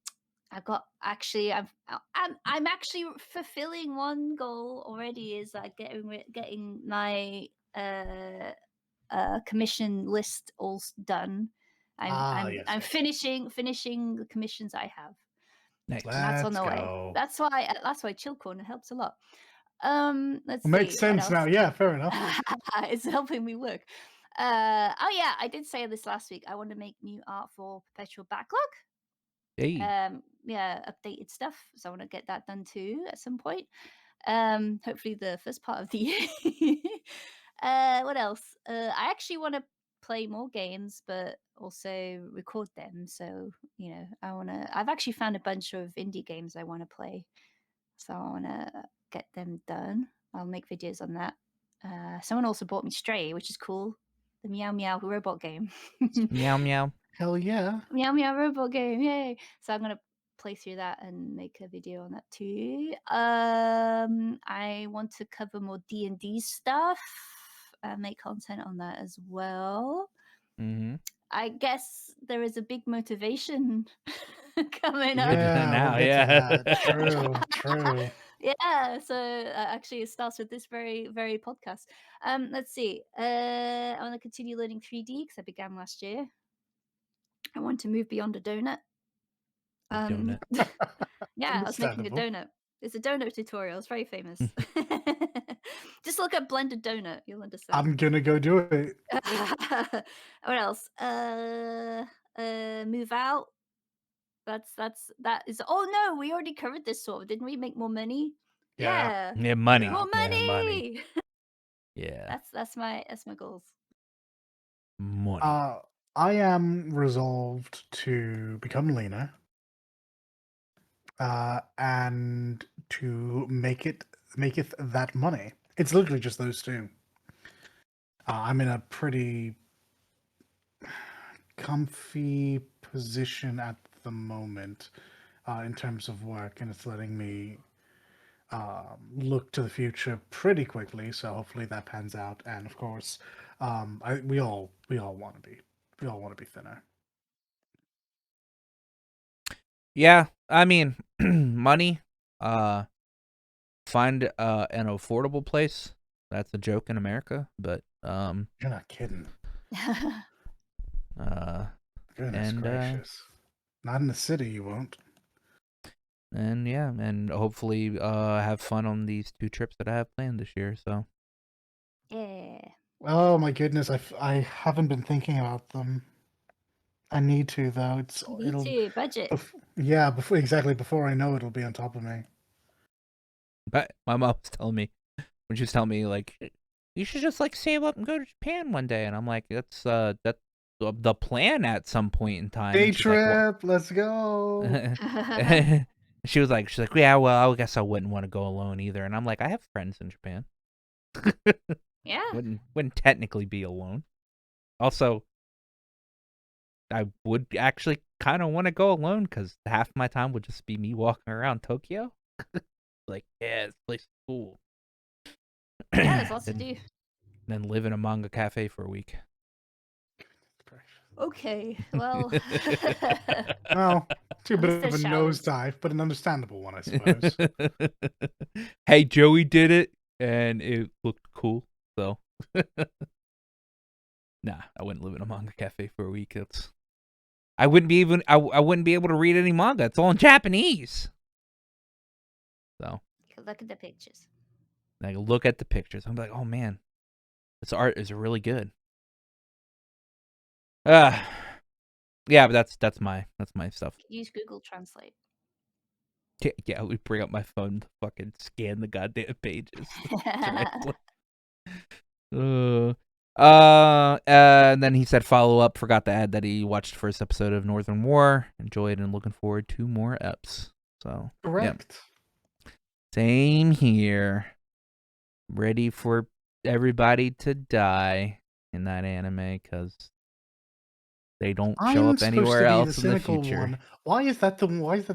I've got actually I'm actually fulfilling one goal already is like getting my commission list done. I'm Yes. finishing the commissions I have, Nice. and that's on Let's the way. go. That's why Chill Corner helps a lot. Let's Well, makes see what sense now. else. Yeah, fair enough. It's helping me work. Oh yeah, I did say this last week. I want to make new art for Perpetual Backlog. Hey. Yeah, updated stuff. So I want to get that done too at some point. Hopefully the first part of the year. What else? I actually want to play more games, but also record them. So I've actually found a bunch of indie games I want to play, so I want to get them done. I'll make videos on that. Someone also bought me Stray, which is cool. The Meow Meow robot game. Meow meow. Hell yeah. Meow Meow robot game, yay! So I'm gonna play through that and make a video on that too. I want to cover more D&D stuff and make content on that as well. Mm-hmm. I guess there is a big motivation coming up. Yeah, we'll Now, get to yeah. that. True. Yeah, so actually it starts with this very very podcast. Let's see. I want to continue learning 3D because I began last year. I want to move beyond a donut. Donut. Yeah, I was making a Understandable. donut. It's a donut tutorial. It's very famous. Just look at blended donut. You'll understand. I'm gonna go do it. What else? Move out. That is. Oh no, we already covered this sort of, didn't we? Make more money. Yeah. Yeah, Yeah, money. Yeah. more Yeah, money. yeah. That's my goals. Money. I am resolved to become leaner. And to maketh that money. It's literally just those two. I'm in a pretty comfy position at the moment in terms of work, and it's letting me look to the future pretty quickly. So hopefully that pans out. And of course, we all want to be thinner. Yeah, I mean, money. Find an affordable place. That's a joke in America, but You're not kidding. uh, Goodness and gracious. Not in the city, you won't. and yeah, and hopefully have fun on these 2 trips that I have planned this year. So Yeah. Oh my goodness, I haven't been thinking about them. I need to though. You need to budget. Yeah, before I know it'll be on top of me. but my mom was telling me when she was telling me like you should just like save up and go to Japan one day, and I'm like that's the plan at some point in time. Day And she's like, well, trip, let's go. she's like, yeah, well, I guess I wouldn't want to go alone either. And I'm like, I have friends in Japan. Yeah. Wouldn't technically be alone. Also, I would actually kind of want to go alone because half my time would just be me walking around Tokyo. Like, yeah, this place is cool. Yeah, there's lots to then, do. then live in a manga cafe for a week. Okay, well. Well, too At bit least of a there's showers. nosedive, but an understandable one, I suppose. Hey, Joey did it, and it looked cool. So, nah, I wouldn't live in a manga cafe for a week. I wouldn't be able to read any manga. It's all in Japanese. So, You can look at the pictures. I look at the pictures. I'm like, oh man, this art is really good. Yeah, but that's my stuff. Use Google Translate. Yeah, we bring up my phone to fucking scan the goddamn pages. Translate. And then he said follow up. Forgot to add that he watched the first episode of Northern War, enjoyed, and looking forward to more eps. So Correct. Yep. Same here. Ready for everybody to die in that anime because they don't show I'm up supposed anywhere to be the else in the cynical future. one. Why is that the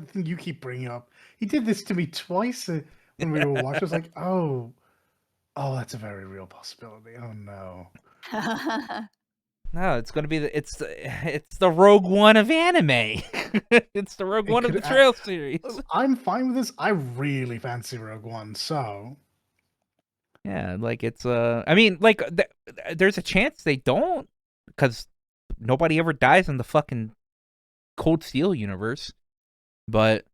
thing you keep bringing up? He did this to me twice when we were watching. I was like, oh, that's a very real possibility. Oh no. No, it's gonna be it's the Rogue One of anime. It's the Rogue It One of could. the Trail series. I'm fine with this. I really fancy Rogue One, so Yeah, like it's I mean, like there's a chance they don't, because nobody ever dies in the fucking Cold Steel universe, but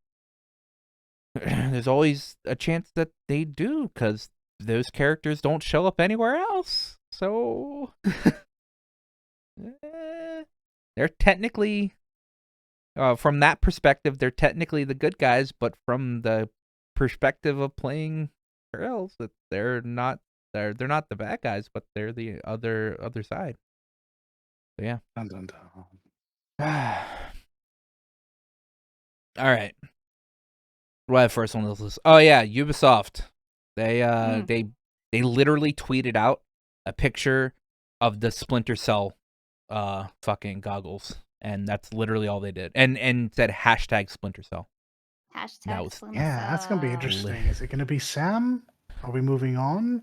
there's always a chance that they do because those characters don't show up anywhere else. So they're technically, from that perspective, they're technically the good guys, but from the perspective of playing Trails, that they're not the bad guys, but they're the other side. So yeah. dun, dun, dun. All right. Well, the first one is this. Oh yeah, Ubisoft. They literally tweeted out a picture of the Splinter Cell fucking goggles, and that's literally all they did. And said hashtag Splinter Cell. That was Yeah, that's gonna be interesting. Is it gonna be Sam? Are we moving on?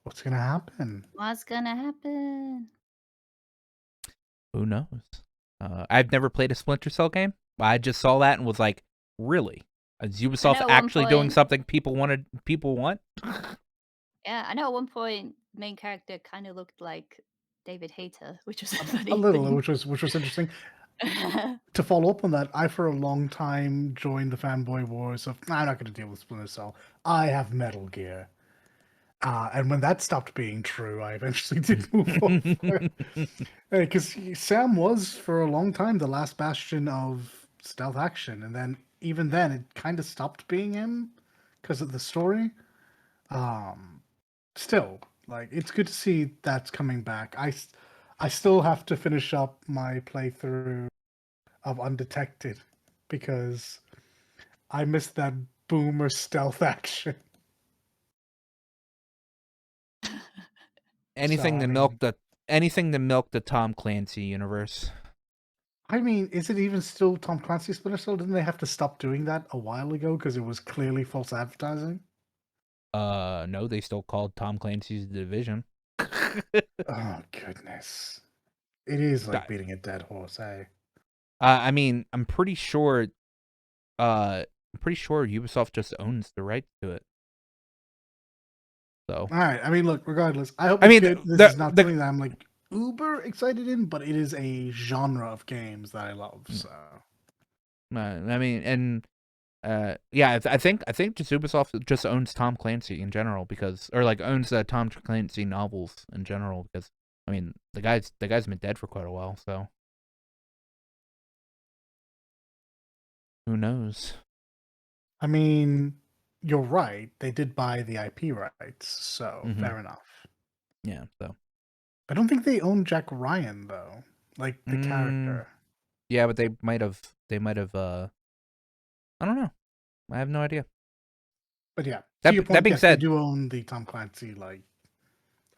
What's gonna happen? What's gonna happen? Who knows? I've never played a Splinter Cell game. I just saw that and was like, really? Is Ubisoft actually doing something people want? Yeah, I know at one point main character kind of looked like David Hayter, which was a funny A little, thing. which was interesting. To follow up on that, I for a long time joined the fanboy wars of I'm not going to deal with Splinter Cell. I have Metal Gear. And when that stopped being true, I eventually did move over. Because Sam was, for a long time, the last bastion of stealth action. And then, even then, it kind of stopped being him because of the story. Still, like, it's good to see that's coming back. I still have to finish up my playthrough of Undetected because I missed that boomer stealth action. anything to milk the Tom Clancy universe. I mean, is it even still Tom Clancy's Splinter Cell? Didn't they have to stop doing that a while ago because it was clearly false advertising? No, they still called Tom Clancy's The Division. Oh goodness, it is like beating a dead horse, eh? I mean, I'm pretty sure Ubisoft just owns the rights to it. So, all right. I mean, look. Regardless, I hope it's good. This is not something that I'm like uber excited in, but it is a genre of games that I love. So, I mean, and yeah, I think just Ubisoft just owns Tom Clancy in general owns Tom Clancy novels in general because I mean the guy's been dead for quite a while, so who knows? I mean, you're right. They did buy the IP rights, so fair enough. Yeah, so I don't think they own Jack Ryan though, like the character. Yeah, but they might have. I don't know. I have no idea. But yeah, to your point, that being yes, said, they do own the Tom Clancy like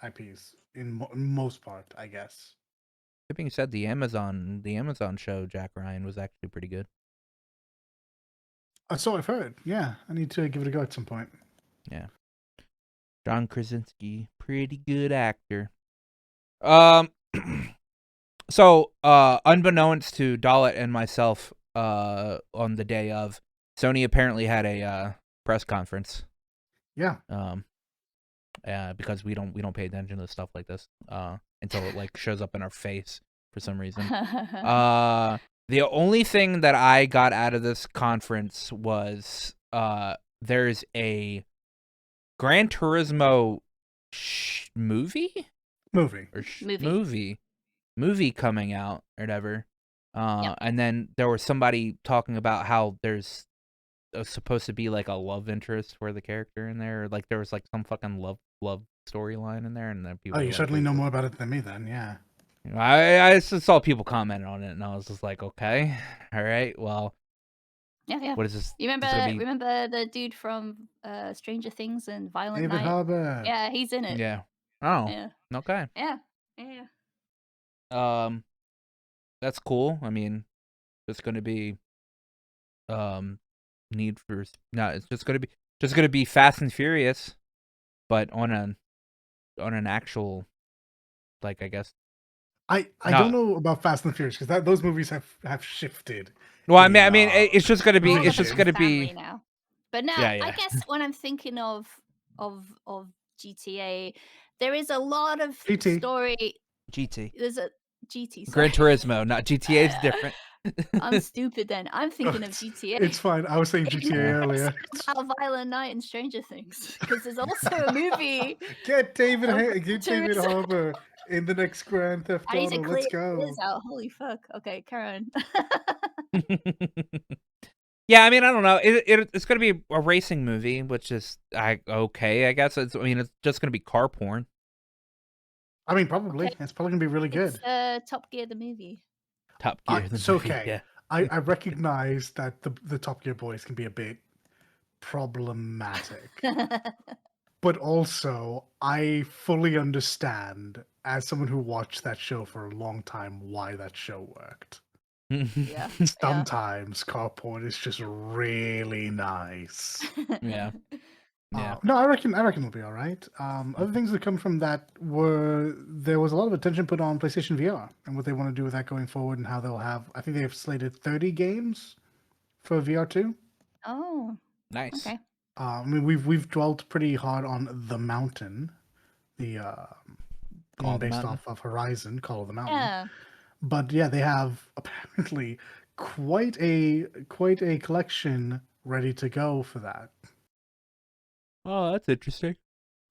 IPs in most part, I guess. That being said, the Amazon show Jack Ryan was actually pretty good. So I've heard. Yeah, I need to give it a go at some point. Yeah. John Krasinski, pretty good actor. Um so unbeknownst to Dalit and myself, on the day of, Sony apparently had a press conference. Yeah. Because we don't pay attention to stuff like this until it like shows up in our face for some reason. The only thing that I got out of this conference was there's a Gran Turismo movie or movie coming out or whatever. Yep. And then there was somebody talking about how there's supposed to be like a love interest for the character in there, or like there was like some fucking love storyline in there, and then people. Oh, were you like, certainly know more about it than me then. Yeah. I just saw people comment on it, and I was just like, okay, all right, well, Yeah. what is this? You This gonna be... remember the dude from Stranger Things and Violent David Night? Harbour. Yeah, he's in it. Yeah. Oh. Yeah. Okay. Yeah. Yeah. That's cool. I mean, it's gonna be Need for... No, it's just gonna be Fast and Furious, but on an actual, like, I guess. I don't know about Fast and Furious because those movies have shifted. Well, I mean, it's just gonna be. More It's of a just gonna family be. now. But no, Yeah, I yeah. guess when I'm thinking of GTA, there is a lot of GT. story. GT. There's a GT. Sorry. Gran Turismo, not GTA. Is different. I'm stupid then. I'm thinking of GTA. It's fine. I was saying GTA earlier. About Violent Night and Stranger Things, because there's also a movie. Get David Tourism. Harbour in the next Grand Theft I need to Auto. clear Let's go. this out. Holy fuck. Okay, carry on. Yeah, I mean, I don't know. It's gonna be a racing movie, which is okay. I guess it's just gonna be car porn. I mean, probably. Okay. It's probably gonna be really good. It's Top Gear the movie. Top Gear the So movie. okay. Yeah. I recognize that the Top Gear boys can be a bit problematic. But also, I fully understand, as someone who watched that show for a long time, why that show worked. Yeah. Sometimes car porn is just really nice. Yeah. Yeah. No, I reckon it'll be all right. Other things that come from that were there was a lot of attention put on PlayStation VR and what they want to do with that going forward, and how they'll have. I think they have slated 30 games for VR2. Oh, Nice. okay. I mean, we've dwelt pretty hard on The Mountain, the one based off of Horizon, Call of the Mountain. Yeah. But yeah, they have apparently quite a collection ready to go for that. Oh, that's interesting.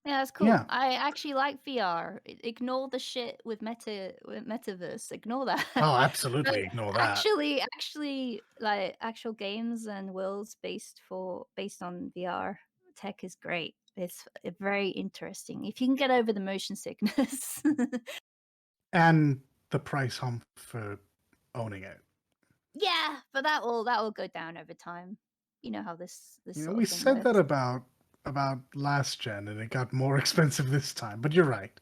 Yeah, that's cool. Yeah. I actually like VR. Ignore the shit with metaverse. Ignore that. Oh, absolutely ignore that. Actually, like actual games and worlds based on VR tech is great. It's very interesting if you can get over the motion sickness. And the price hump for owning it. Yeah, but that will go down over time. You know how this sort We of thing said that works. about last gen, and it got more expensive this time. But you're right.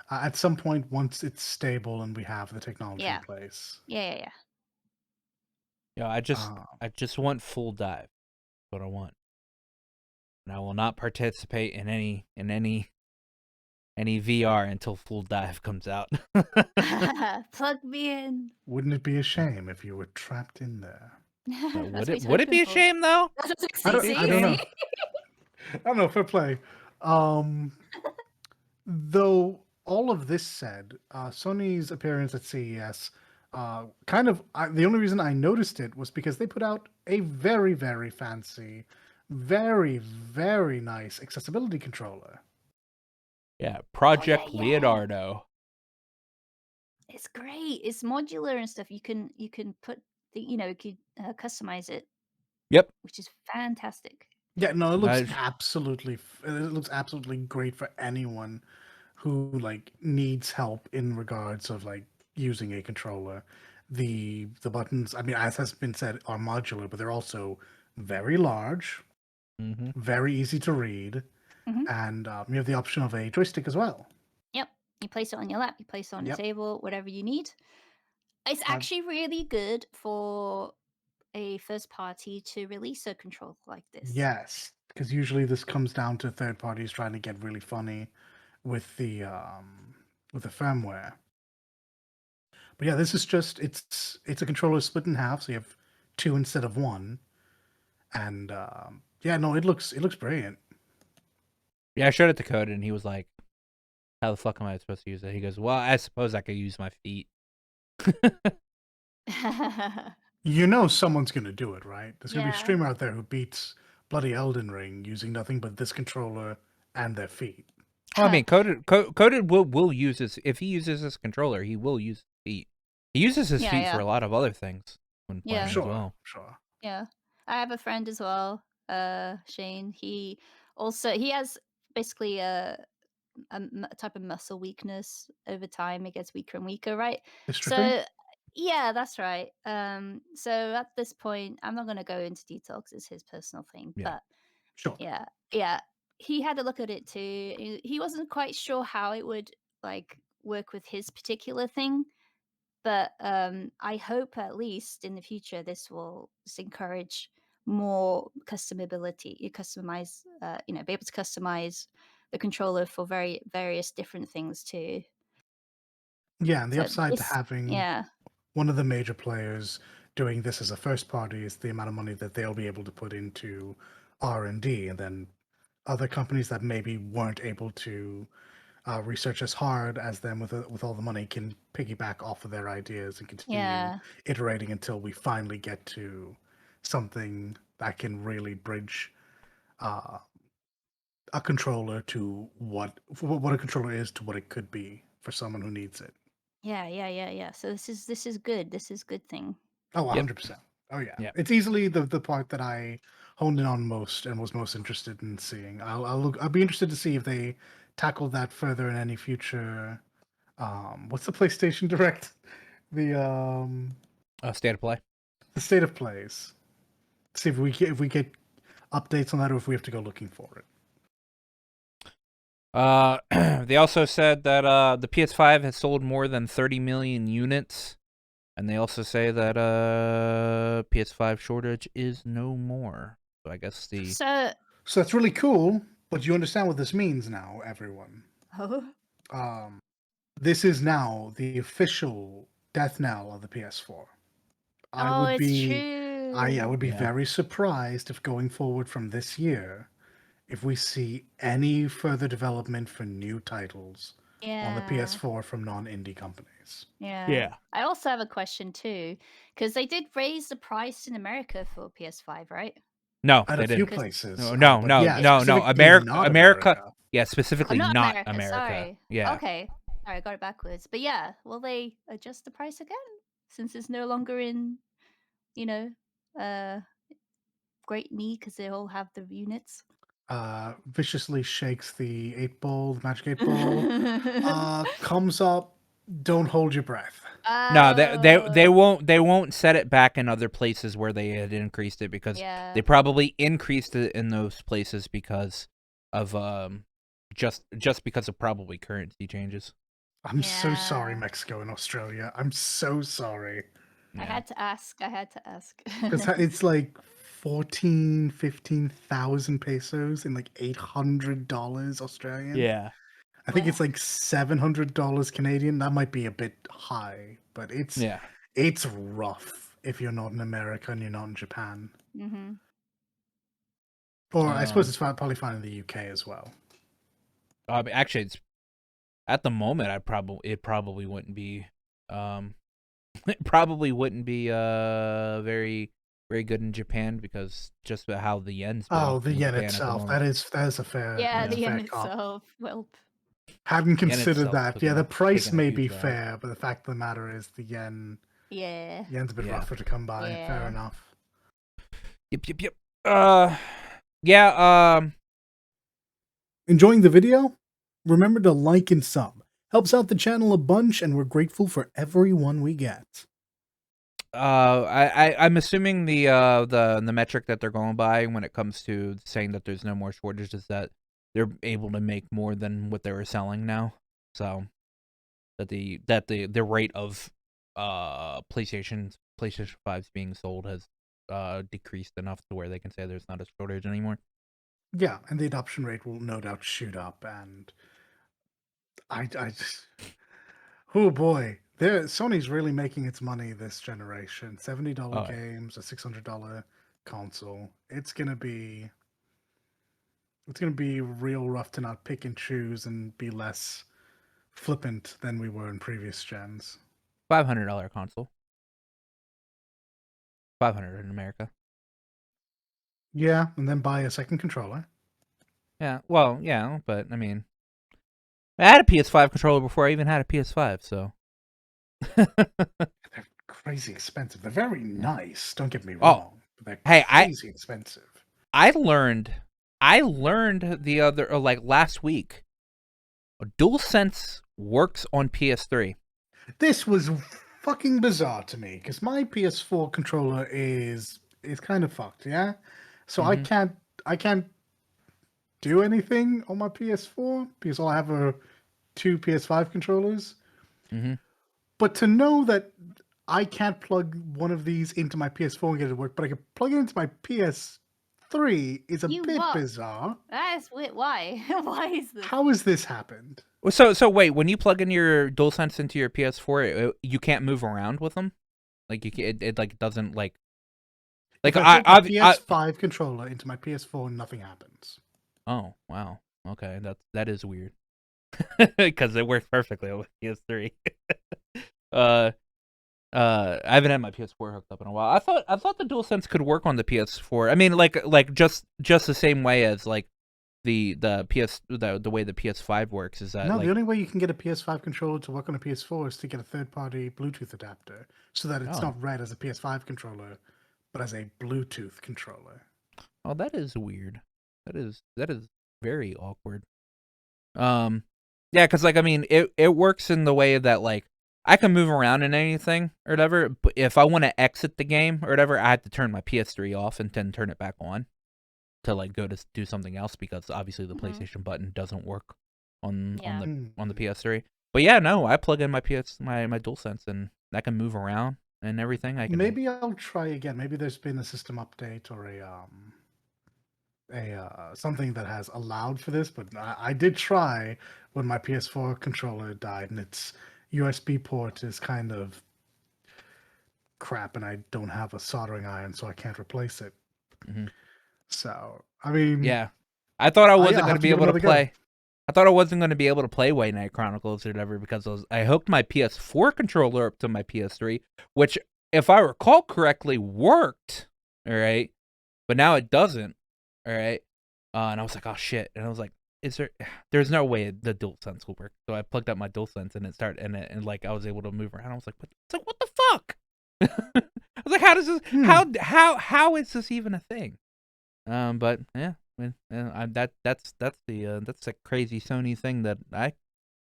At some point, once it's stable and we have the technology in place. Yeah. Yeah, I just want full dive. That's what I want. And I will not participate in any VR until Full Dive comes out. Plug me in. Wouldn't it be a shame if you were trapped in there? Would it be a shame though? I don't know. I don't know. Fair play. Though all of this said, Sony's appearance at CES, the only reason I noticed it was because they put out a very, very fancy, very, very nice accessibility controller. Yeah, Project Leonardo. It's great. It's modular and stuff. You can put you could customize it. Yep. Which is fantastic. Yeah, no, it looks absolutely great for anyone who needs help in regards of using a controller. The buttons, I mean, as has been said, are modular, but they're also very large, very easy to read, and you have the option of a joystick as well. Yep. You place it on your lap, you place it on a Yep. table, whatever you need. It's I've- actually really good for a first party to release a controller like this. Yes, because usually this comes down to third parties trying to get really funny with the firmware. But yeah, this is just it's a controller split in half, so you have two instead of one. And yeah, no, it looks brilliant. Yeah, I showed it to Code, and he was like, "How the fuck am I supposed to use it?" He goes, "Well, I suppose I could use my feet." You know someone's gonna do it, right? There's gonna be a Yeah. streamer out there who beats bloody Elden Ring using nothing but this controller and their feet. Well, I mean, Coded will use his, if he uses his controller, he will use his feet. He uses his Yeah, feet for yeah. a lot of other things when Yeah. playing as Sure, well. sure. Yeah. I have a friend as well, Shane. He has basically a type of muscle weakness over time. It gets weaker and weaker, right? Dystrophy? So yeah, that's right. So at this point, I'm not going to go into detail because it's his personal thing, Yeah. but Sure. yeah, he had a look at it too. He wasn't quite sure how it would like work with his particular thing, but I hope at least in the future this will just encourage more customability. You customize, be able to customize the controller for various different things too. Yeah, and the So upside to this, having yeah, one of the major players doing this as a first party is the amount of money that they'll be able to put into R&D, and then other companies that maybe weren't able to research as hard as them with all the money can piggyback off of their ideas and continue yeah, iterating until we finally get to something that can really bridge uh, a controller to what a controller is to what it could be for someone who needs it. yeah. So this is good. This is good thing. Oh, Yep. 100%. Oh yeah. Yep. It's easily the part that I honed in on most and was most interested in seeing. I'll be interested to see if they tackle that further in any future what's the PlayStation Direct? The State of play. the state of plays. See if we get updates on that or if we have to go looking for it. They also said that the PS5 has sold more than 30 million units, and they also say that PS5 shortage is no more. So I guess the So So that's really cool, but you understand what this means now, everyone. oh, Um this is now the official death knell of the PS4. I oh, would it's be I true. would be Yeah. very surprised if going forward from this year, if we see any further development for new titles on the Yeah. PS4 from non-indie companies. Yeah. I also have a question too, because they did raise the price in America for PS5, right? no, At a they few didn't. Because places, No, but yeah, yeah. no. specifically not America. America. Yeah, Oh, specifically not not America. America. Sorry. Yeah. Okay. Sorry, I got it backwards. But yeah, will they adjust the price again since it's no longer in, you know, uh, great need because they all have the units? Viciously shakes the 8 ball, the magic 8 ball. Comes up. Don't hold your breath. No, they Oh, won't set it back in other places where they had increased it because yeah. they probably increased it in those places because of just because of probably currency changes. I'm so sorry, Yeah. Mexico and Australia. I'm so sorry. I Yeah. had to ask. I had to ask. Because it's like 15,000 pesos in like $800 Australian. Yeah. I think Well, it's like $700 Canadian. That might be a bit high, but Yeah. it's rough if you're not in America and you're not in Japan. mm-hmm. Or I suppose Um. it's probably fine in the UK as well. Actually, it's at the moment. It probably wouldn't be it probably wouldn't be very good in Japan because just about how the yen's been Oh, the in yen Japan at the itself. moment. That is a fair Yeah, that's the a yen fair cop. itself. Well, Hadn't Yen considered itself that. Yeah, the price taking a may huge be ride. fair, but the fact of the matter is the yeah. yen's a bit Yeah. rougher to come by. Fair Yeah. enough. Yep. Yeah. Enjoying the video? Remember to like and sub. Helps out the channel a bunch, and we're grateful for everyone we get. I'm assuming the metric that they're going by when it comes to saying that there's no more shortage is that they're able to make more than what they were selling now. So the rate of PlayStation 5s being sold has decreased enough to where they can say there's not a shortage anymore. Yeah, and the adoption rate will no doubt shoot up. And I just, oh boy, Sony's really making its money this generation. $70 Oh, games, a $600 console. It's gonna be real rough to not pick and choose and be less flippant than we were in previous gens. $500 console. 500 in America. Yeah, and then buy a second controller. Yeah, well, yeah, but I mean, I had a PS5 controller before I even had a PS5, so. They're crazy expensive. They're very nice, don't get me Oh, wrong, but they're hey, crazy expensive. I learned the other like last week. DualSense works on PS3. This was fucking bizarre to me because my PS4 controller is kind of fucked, yeah. So I Mhm. can't do anything on my PS4 because all I have are two PS5 controllers. Mhm. But to know that I can't plug one of these into my PS4 and get it to work, but I can plug it into my PS3 is a You bit what? bizarre. That's weird. Why? Why is this? How has this happened? So wait, when you plug in your DualSense into your PS4, you can't move around with them? Like it like doesn't like If I I plug my I PS5 controller into my PS4, nothing happens. oh, wow. Okay, that is weird. Cuz it works perfectly on PS3. uh I haven't had my PS4 hooked up in a while. I thought the DualSense could work on the PS4. I mean, like just the same way as like the way the PS5 works is that No, the like only way you can get a PS5 controller to work on a PS4 is to get a third-party Bluetooth adapter, so that it's oh not read as a PS5 controller, but as a Bluetooth controller. oh that is weird. That is very awkward. Um, yeah, because like I mean, it works in the way that like I can move around in anything or whatever. But if I want to exit the game or whatever, I have to turn my PS3 off and then turn it back on to like go to do something else because obviously the Mhm. PlayStation button doesn't work on Yeah. the PS3. But yeah, no, I plug in my my DualSense and I can move around and everything. I can. Maybe I'll try again. Maybe there's been a system update or a something that has allowed for this, but I did try when my PS4 controller died, and its USB port is kind of crap, and I don't have a soldering iron, so I can't replace it. Mhm. So, I mean, Yeah, I thought I wasn't I'll going to have to be give it able to another go. play. I thought I wasn't going to be able to play White Knight Chronicles or whatever because I hooked my PS4 controller up to my PS3, which, if I recall correctly, worked. All right, but now it doesn't. All right, and I was like, oh shit, and I was like, is there? There's no way the DualSense will work. So I plugged up my DualSense and it started, and like I was able to move around. I was like, what the fuck? I was like, how does this? Hmm. How is this even a thing? But yeah, that's the crazy Sony thing that I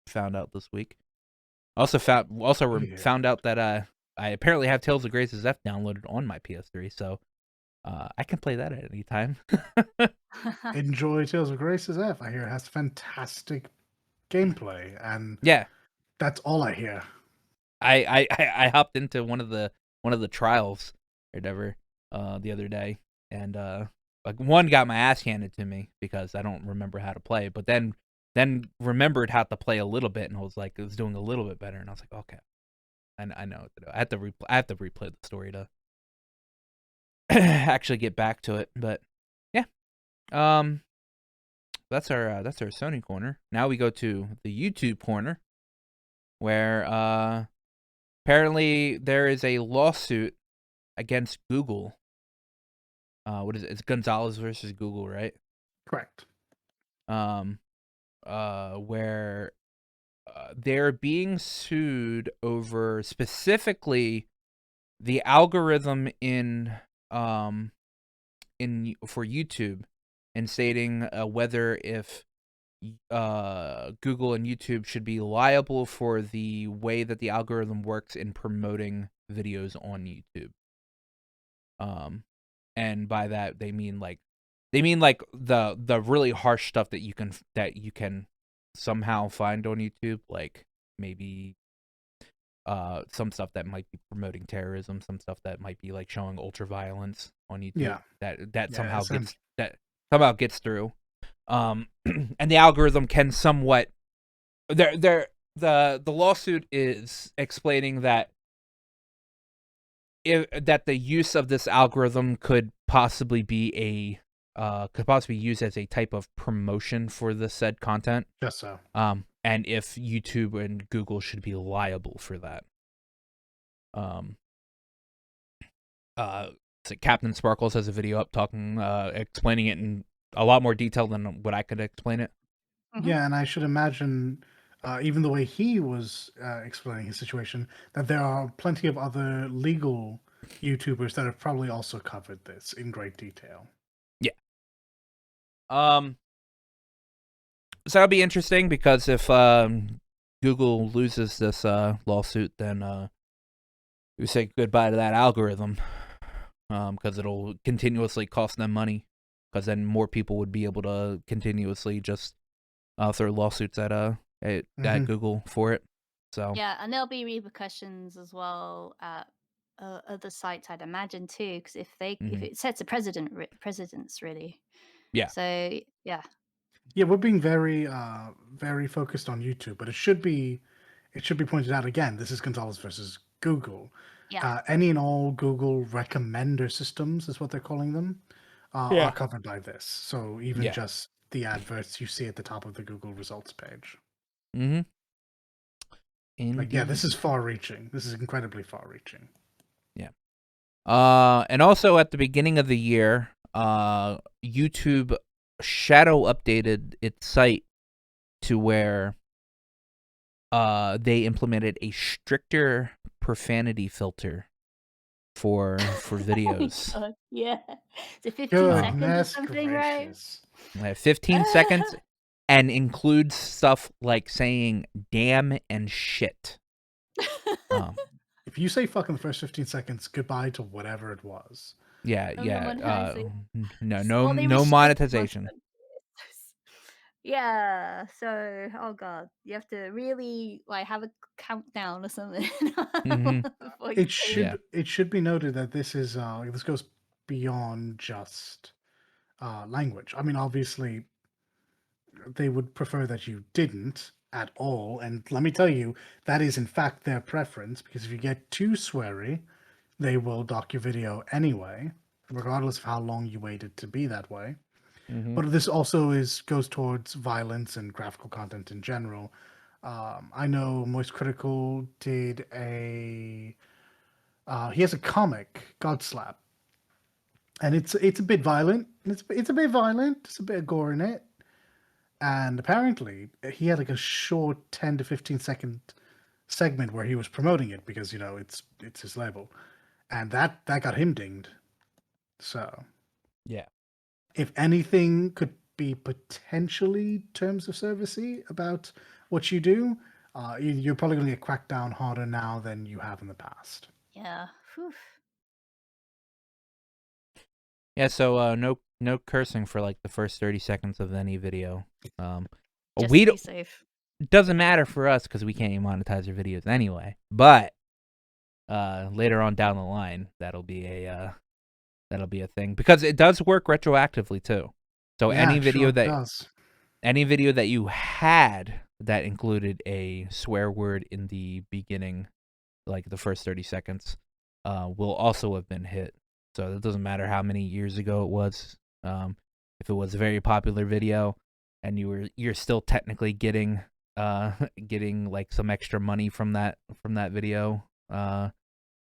found out this week. Also Yeah. found out that I apparently have Tales of Graces F downloaded on my PS3, so I can play that at any time. Enjoy Tales of Graces F. I hear it has fantastic gameplay, and Yeah, that's all I hear. I hopped into one of the trials or whatever the other day, and like one got my ass handed to me because I don't remember how to play, but then remembered how to play a little bit and it was doing a little bit better, and I was like, okay, I know what to do. I have to replay the story to actually get back to it, but yeah, um, that's our Sony corner. Now we go to the YouTube corner, where apparently there is a lawsuit against Google. What is it? It's Gonzalez versus Google, right? Correct. Um, where they're being sued over specifically the algorithm for YouTube, and stating whether if Google and YouTube should be liable for the way that the algorithm works in promoting videos on YouTube. And by that they mean like the really harsh stuff that you can somehow find on YouTube, like maybe some stuff that might be promoting terrorism, some stuff that might be like showing ultra violence on YouTube. Yeah. That Yeah. somehow gets through. And the algorithm can somewhat the lawsuit is explaining that that the use of this algorithm could possibly be used as a type of promotion for the said content. Just so. And if YouTube and Google should be liable for that. So Captain Sparkles has a video up talking, explaining it in a lot more detail than what I could explain it. Yeah, and I should imagine, even the way he was explaining his situation, that there are plenty of other legal YouTubers that have probably also covered this in great detail. Yeah. So that'll be interesting because if Google loses this lawsuit, then we say goodbye to that algorithm, because it'll continuously cost them money, because then more people would be able to continuously just throw lawsuits at Google for it. So Yeah, and there'll be repercussions as well at other sites, I'd imagine too, because if it sets a precedence really. yeah, So yeah, Yeah, we're being very focused on YouTube, but it should be pointed out again. This is Gonzalez versus Google. yeah, Any and all Google recommender systems is what they're calling them, are covered by this. So even yeah. just the adverts you see at the top of the Google results page. Mm-hmm. Like, yeah, this is Indeed. far-reaching. This is incredibly far-reaching. Yeah. And also at the beginning of the year, YouTube shadow updated its site to where they implemented a stricter profanity filter for oh my videos. god, yeah. Is it 15 Um, seconds or Goodness something, right? gracious. 15 seconds and includes stuff like saying damn and shit. Um, If you say fuck in the first 15 seconds, goodbye to whatever it was. yeah, I'm the yeah. monetization. No, They no restrict most monetization. countries. Yeah, so oh god, you have to really like have a countdown or something Hmm. before you say Yeah. It should be noted that this goes beyond just language. I mean, obviously, they would prefer that you didn't at all, and let me tell you, that is in fact their preference, because if you get too sweary, they will dock your video anyway, regardless of how long you waited to be that way. Hmm. But this also goes towards violence and graphical content in general. I know Moist Critical did he has a comic, Godslap, and it's a bit violent. It's a bit violent. There's a bit of gore in it, and apparently he had like a short 10 to 15 second segment where he was promoting it because it's his label, and that got him dinged. So Yeah. if anything could be potentially terms of servicey about what you do, you're probably going to get cracked down harder now than you have in the past. yeah. Whew. Yeah, so no cursing for like the first 30 seconds of any video. Um Just we to be don't safe. it doesn't matter for us cuz we can't even monetize our videos anyway. But later on down the line, that'll be a thing because it does work retroactively too. So Yeah, it sure does. any video that you had that included a swear word in the beginning, like the first 30 seconds, will also have been hit. So it doesn't matter how many years ago it was. If it was a very popular video and you're still technically getting getting like some extra money from that video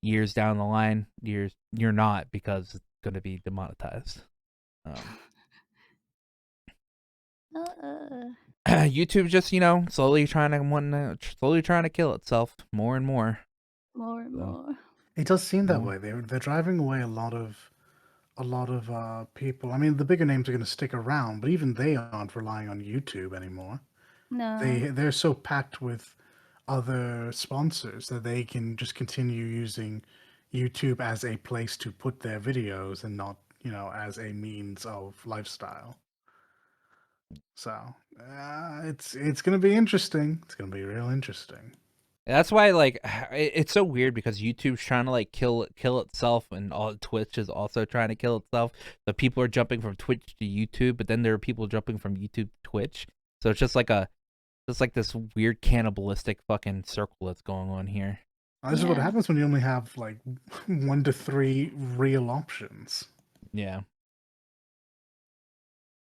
years down the line, you're not, because it's going to be demonetized. Uh, YouTube just slowly trying to kill itself more and more. more and So more. It does seem that more. way. They're driving away a lot of people. I mean, the bigger names are going to stick around, but even they aren't relying on YouTube anymore. No. They're so packed with other sponsors that they can just continue using YouTube as a place to put their videos and not, as a means of lifestyle. So it's going to be interesting. It's going to be real interesting. That's why, like, it's so weird because YouTube's trying to like kill itself, and all Twitch is also trying to kill itself. So people are jumping from Twitch to YouTube, but then there are people jumping from YouTube to Twitch. So it's just like this weird cannibalistic fucking circle that's going on here. This is what Yeah. happens when you only have like 1 to 3 real options. Yeah.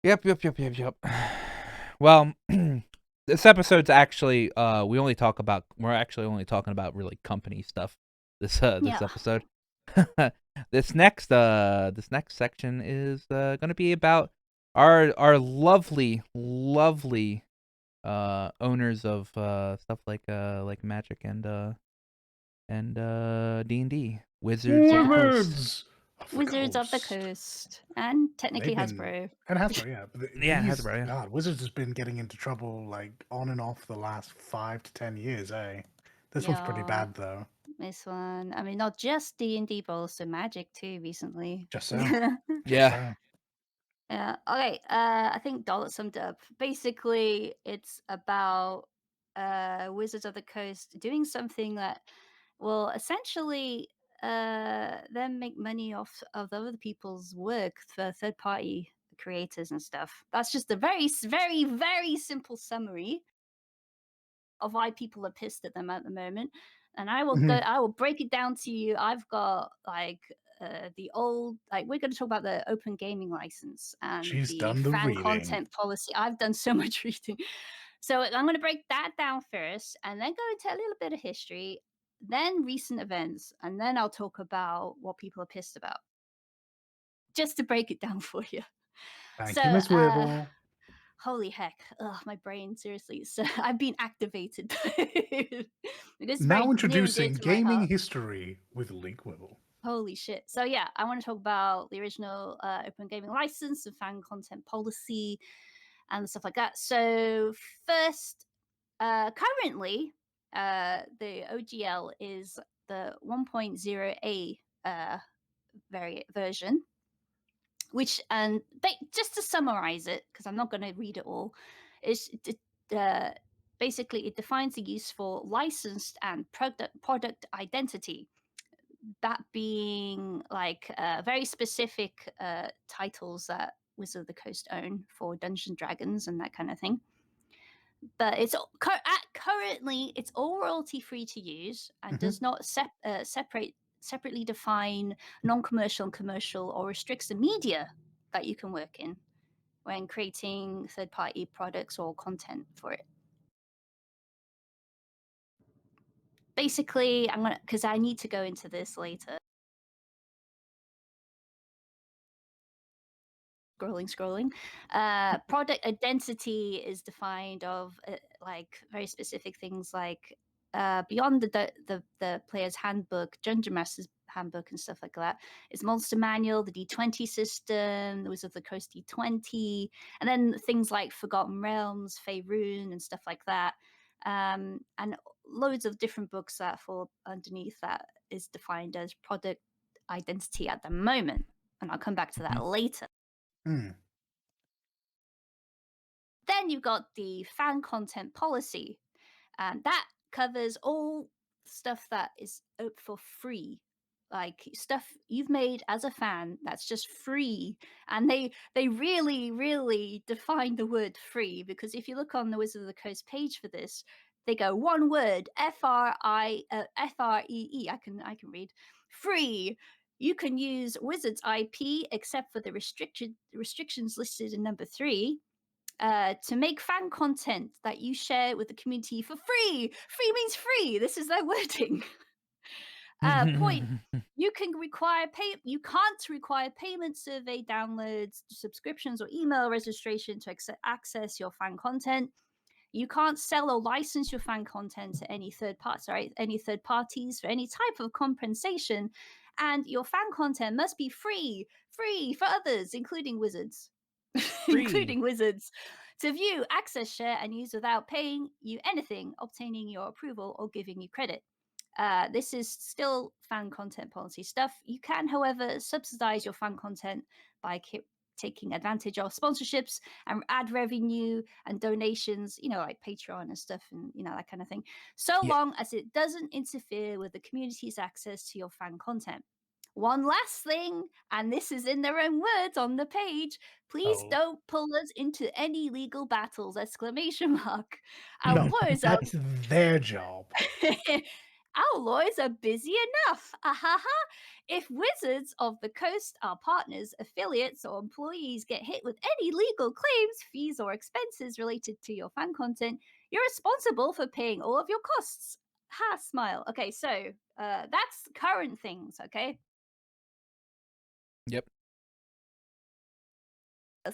Yep. Well, this episode's actually we're actually only talking about really company stuff this Yeah. episode. This next section is going to be about our lovely owners of stuff like Magic and D&D, Wizards of the Yeah. Coast. Wizards of the Wizards of the Coast. Coast. And technically They've been Hasbro. and Hasbro, yeah. But Yeah, these Hasbro, yeah. God, Wizards has been getting into trouble like on and off the last 5 to 10 years, eh? This one's pretty Yeah. bad though. This one. I mean, not just D&D, but also Magic too recently. Just so. Just Yeah. so. Yeah. Okay. I think Dollar summed it up. Basically, it's about Wizards of the Coast doing something that will essentially then make money off of other people's work for third party creators and stuff. That's just a very, very simple summary of why people are pissed at them at the moment. And Mhm. I will break it down to you. I've got like the old, like we're going to talk about the open gaming license and She's the done the fan reading. content policy. I've done so much reading. So I'm going to break that down first and then go into a little bit of history, then recent events, and then I'll talk about what people are pissed about. Just to break it down for you. So Thank you, Miss Wibble. holy heck. Ugh, my brain, seriously. So I've been activated. This is Now very near and dear introducing to my gaming heart. history with Leak Wibble. Holy shit. So yeah, I want to talk about the original open gaming license and fan content policy and stuff like that. So first, currently, the OGL is the 1.0A version, which just to summarize it, because I'm not going to read it all, is uh, basically it defines the use for licensed and product identity. That being like very specific titles that Wizard of the Coast own for Dungeons and Dragons and that kind of thing. But currently it's all royalty free to use and Mhm. does not separately define non-commercial and commercial or restricts the media that you can work in when creating third-party products or content for it. Basically, I'm gonna because I need to go into this later. Scrolling. Product identity is defined of like very specific things like beyond the player's handbook, Dungeon Master's handbook, and stuff like that. It's Monster Manual, the D20 system, the Wizard of the Coast D20, and then things like Forgotten Realms, Faerun, and stuff like that. And loads of different books that fall underneath that is defined as product identity at the moment. And I'll come back to that later. Mm. Then you've got the fan content policy, and that covers all stuff that is up for free, like stuff you've made as a fan that's just free. And they really define the word free, because if you look on the Wizard of the Coast page for this, they go one word, FREE. I can read free. You can use Wizards IP except for the restrictions listed in number 3 to make fan content that you share with the community for free. Free means free. This is their wording. Point. You can require pay. You can't require payment, survey downloads, subscriptions, or email registration to access your fan content. You can't sell or license your fan content to any third parties, right? Any third parties for any type of compensation, and your fan content must be free for others, including wizards, Free. including wizards, to view, access, share, and use without paying you anything, obtaining your approval, or giving you credit. This is still fan content policy stuff. You can, however, subsidize your fan content by taking advantage of sponsorships and ad revenue and donations, like Patreon and stuff, and that kind of thing, so Yeah. long as it doesn't interfere with the community's access to your fan content. One last thing, and this is in their own words on the page: please Oh don't pull us into any legal battles! Exclamation mark. Our no, lawyers are that's their job. our lawyers are busy enough. Ahaha. If Wizards of the Coast, our partners, affiliates, or employees get hit with any legal claims, fees, or expenses related to your fan content, you're responsible for paying all of your costs. Ha, smile. Okay, so that's current things, okay? Yep.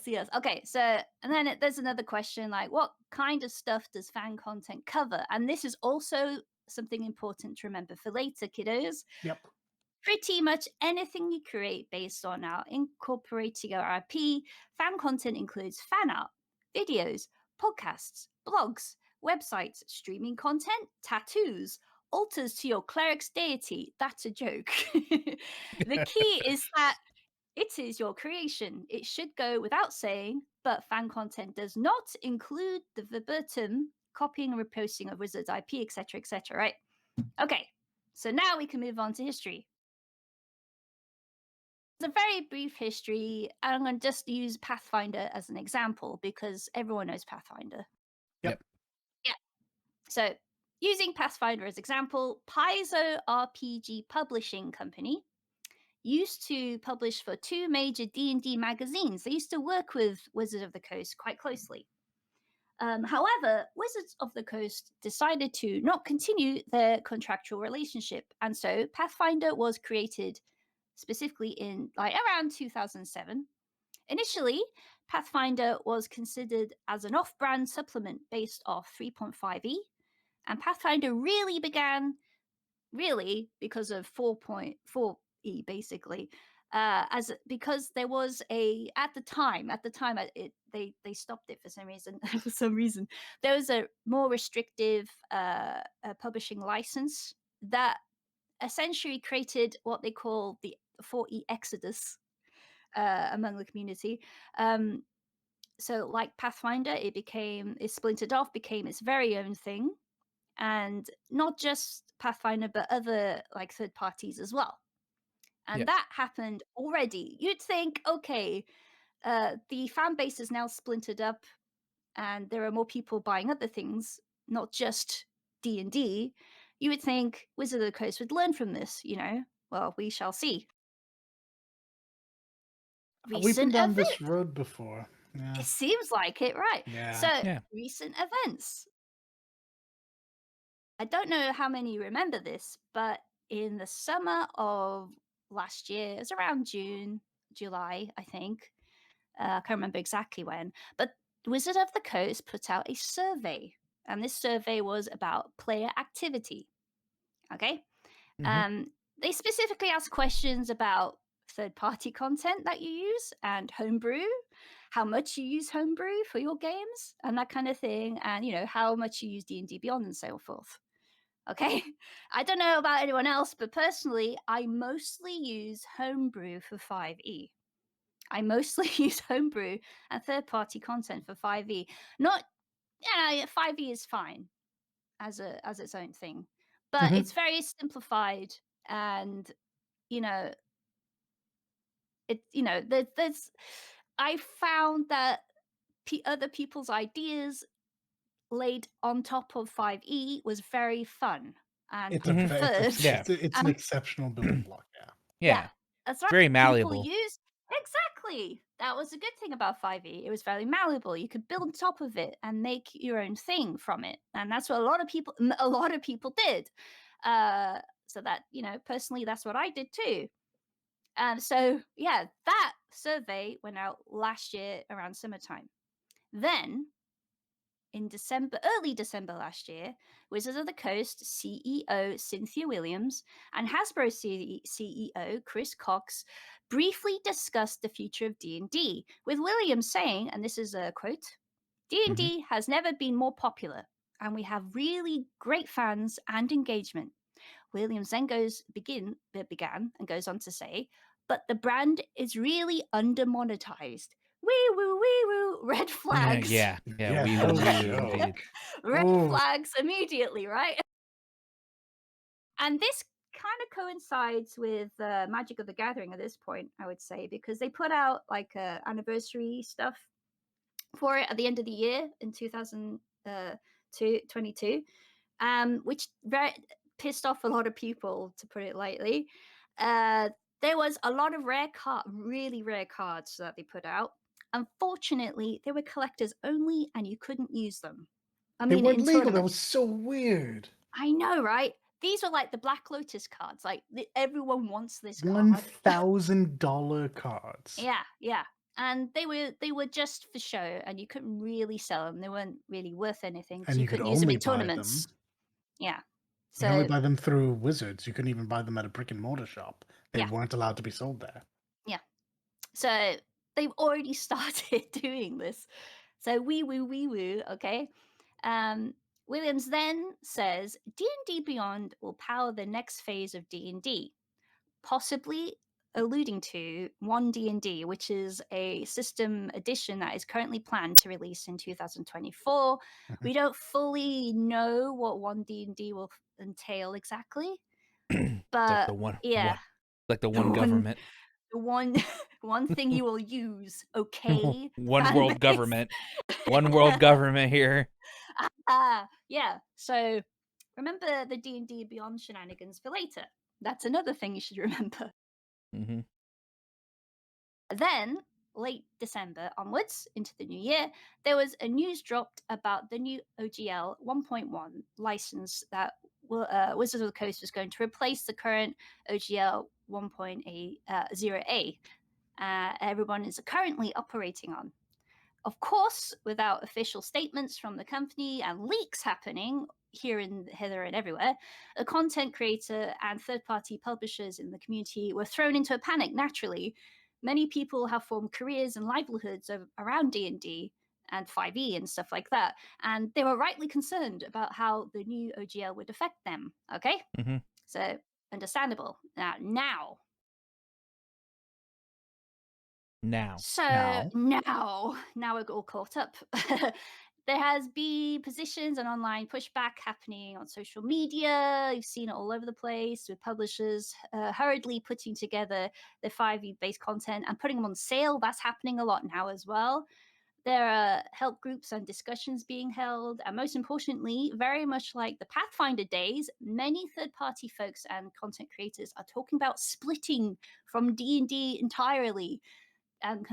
Yes. Okay, so and then there's another question like, what kind of stuff does fan content cover? And this is also something important to remember for later, kiddos. Yep. Pretty much anything you create based on our incorporating our IP, fan content includes fan art, videos, podcasts, blogs, websites, streaming content, tattoos, altars to your cleric's deity. That's a joke. The key is that it is your creation. It should go without saying, but fan content does not include the verbatim copying and reposting of Wizards IP, etc., right? Okay, so now we can move on to history. It's a very brief history. I'm going to just use Pathfinder as an example because everyone knows Pathfinder. Yep. Yeah. So, using Pathfinder as example, Paizo RPG Publishing Company used to publish for two major D&D magazines. They used to work with Wizards of the Coast quite closely. However, Wizards of the Coast decided to not continue their contractual relationship, and so Pathfinder was created specifically in around 2007. Initially, Pathfinder was considered as an off-brand supplement based off 3.5e, and Pathfinder really began because of 4.4e basically. Because there was at the time they stopped it for some reason. There was a more restrictive publishing license that essentially created what they call the 4e exodus among the community. So like Pathfinder, it splintered off, became its very own thing, and not just Pathfinder, but other like third parties as well. And Yep. that happened already. You'd think, okay, the fan base is now splintered up, and there are more people buying other things, not just D&D. You would think Wizard of the Coast would learn from this, Well, we shall see. We've been Recent down this events. road before. Yeah. It seems like it, right? So, Yeah. Yeah. recent events. I don't know how many remember this, but in the summer of last year, it was around June, July, I think. I can't remember exactly when, but Wizard of the Coast put out a survey, and this survey was about player activity. Okay. Mhm. They specifically asked questions about third party content that you use and homebrew, how much you use homebrew for your games, and that kind of thing, and how much you use D&D Beyond and so forth. Okay. I don't know about anyone else, but personally, I mostly use homebrew for 5e. I mostly use homebrew and third party content for 5e. Not, 5e is fine as its own thing, but Mhm. it's very simplified, and you know there's I found that other people's ideas laid on top of 5e was very fun and It's a Mhm. ve- preferred. Yeah. it's an um, exceptional building block. Yeah. yeah, Yeah. that's right. Very People malleable. use exactly. That was a good thing about 5e. It was very malleable. You could build on top of it and make your own thing from it, and that's what a lot of people did. So that personally, that's what I did too. So yeah, that survey went out last year around summertime. Then in early December last year, Wizards of the Coast CEO Cynthia Williams and Hasbro CEO Chris Cox briefly discussed the future of D&D, with Williams saying, and this is a quote, Mhm. "D&D has never been more popular, and we have really great fans and engagement." Williams then began and goes on to say, but the brand is really under-monetized. Wee woo, red flags. Yeah. Yeah, Wee no woo, wee woo, joke. indeed. Red Oh, flags immediately, right? And this kind of coincides with Magic of the Gathering at this point, I would say, because they put out like anniversary stuff for it at the end of the year in 2022, which pissed off a lot of people, to put it lightly. Uh, there was a lot of really rare cards that they put out. Unfortunately, they were collectors only, and you couldn't use them. I they mean, weren't in legal. That was tournaments. so weird. I know, right? These are like the Black Lotus cards. Like everyone wants this card. $1,000 cards. Yeah. And they were just for show, and you couldn't really sell them. They weren't really worth anything, so And you you could couldn't use them only in buy tournaments. them. Yeah. You can only So buy them through Wizards. You couldn't even buy them at a brick and mortar shop. They yeah, weren't allowed to be sold there. yeah. So they've already started doing this. So wee woo, okay. Um, Williams then says D&D Beyond will power the next phase of D&D, possibly alluding to 1D&D, which is a system edition that is currently planned to release in 2024. Mhm. We don't fully know what 1D&D will entail exactly, It's like but the one, yeah, like the the one one, government, the one, one thing you will use, okay, one fan world base. government, one world government here. Yeah. So remember the D&D Beyond shenanigans for later. That's another thing you should remember. Hmm. Then, late December onwards into the new year, there was a news dropped about the new OGL 1.1 license that Wizards of the Coast was going to replace the current OGL 1.0A everyone is currently operating on. Of course, without official statements from the company and leaks happening here and hither and everywhere, the content creator and third-party publishers in the community were thrown into a panic naturally. Many people have formed careers and livelihoods around D&D and 5e and stuff like that, and they were rightly concerned about how the new OGL would affect them. Okay? Hmm. So, understandable. Now, So Now, now we're all caught up. There has been positions and online pushback happening on social media. You've seen it all over the place with publishers hurriedly putting together their 5e based content and putting them on sale. That's happening a lot now as well. There are help groups and discussions being held, and most importantly, very much like the Pathfinder days, many third-party folks and content creators are talking about splitting from D&D entirely and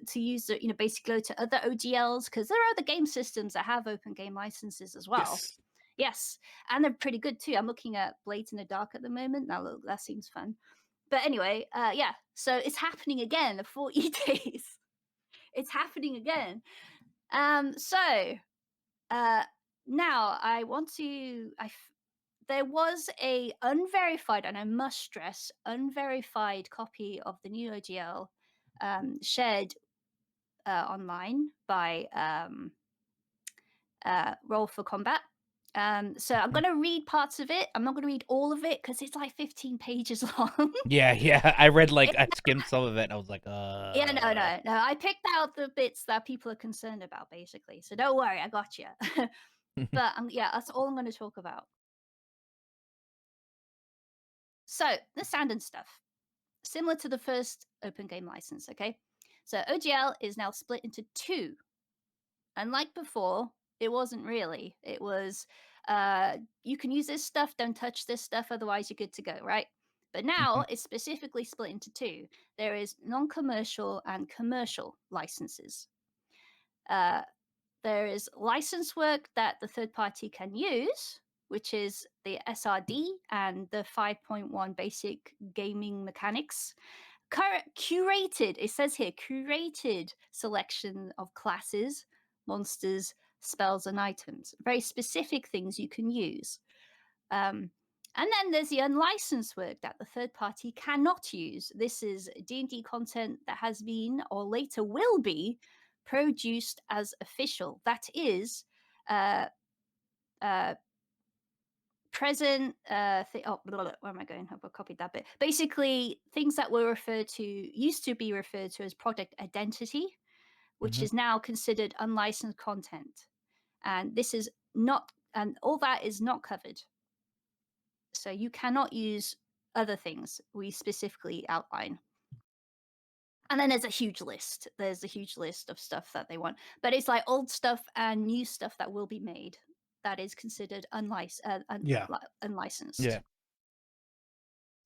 to use the basically go to other OGLs, because there are other game systems that have open game licenses as well. yes. Yes, and they're pretty good too. I'm looking at Blades in the Dark at the moment. That seems fun. But anyway, yeah. So it's happening again. The 40 days. It's happening again. So now I want to. There was a unverified, and I must stress, unverified copy of the new OGL shared online by Roll for Combat. So I'm Mhm. going to read parts of it. I'm not going to read all of it because it's like 15 pages long. yeah. I read Yeah, I skimmed some of it. And I was like, yeah, no. I picked out the bits that people are concerned about, basically. So don't worry, I got you. But yeah, that's all I'm going to talk about. So the standard stuff, similar to the first open game license. Okay, so OGL is now split into two. Unlike before, it wasn't really. It was you can use this stuff, don't touch this stuff, otherwise you're good to go, right? But now Mhm. it's specifically split into two. There is non-commercial and commercial licenses. Uh, there is license work that the third party can use, which is the SRD and the 5.1 basic gaming mechanics. Curated, it says here, curated selection of classes, monsters, spells, and items. Very specific things you can use. And then there's the unlicensed work that the third party cannot use. This is D&D content that has been or later will be produced as official. That is uh, uh, present where am I going? I've copied that bit. Basically, things that were used to be referred to as product identity, which Mhm. is now considered unlicensed content. And this is not, and all that is not covered. So you cannot use other things we specifically outline. And then there's a huge list. There's a huge list of stuff that they want. But it's like old stuff and new stuff that will be made that is considered Yeah. unlicensed. Yeah.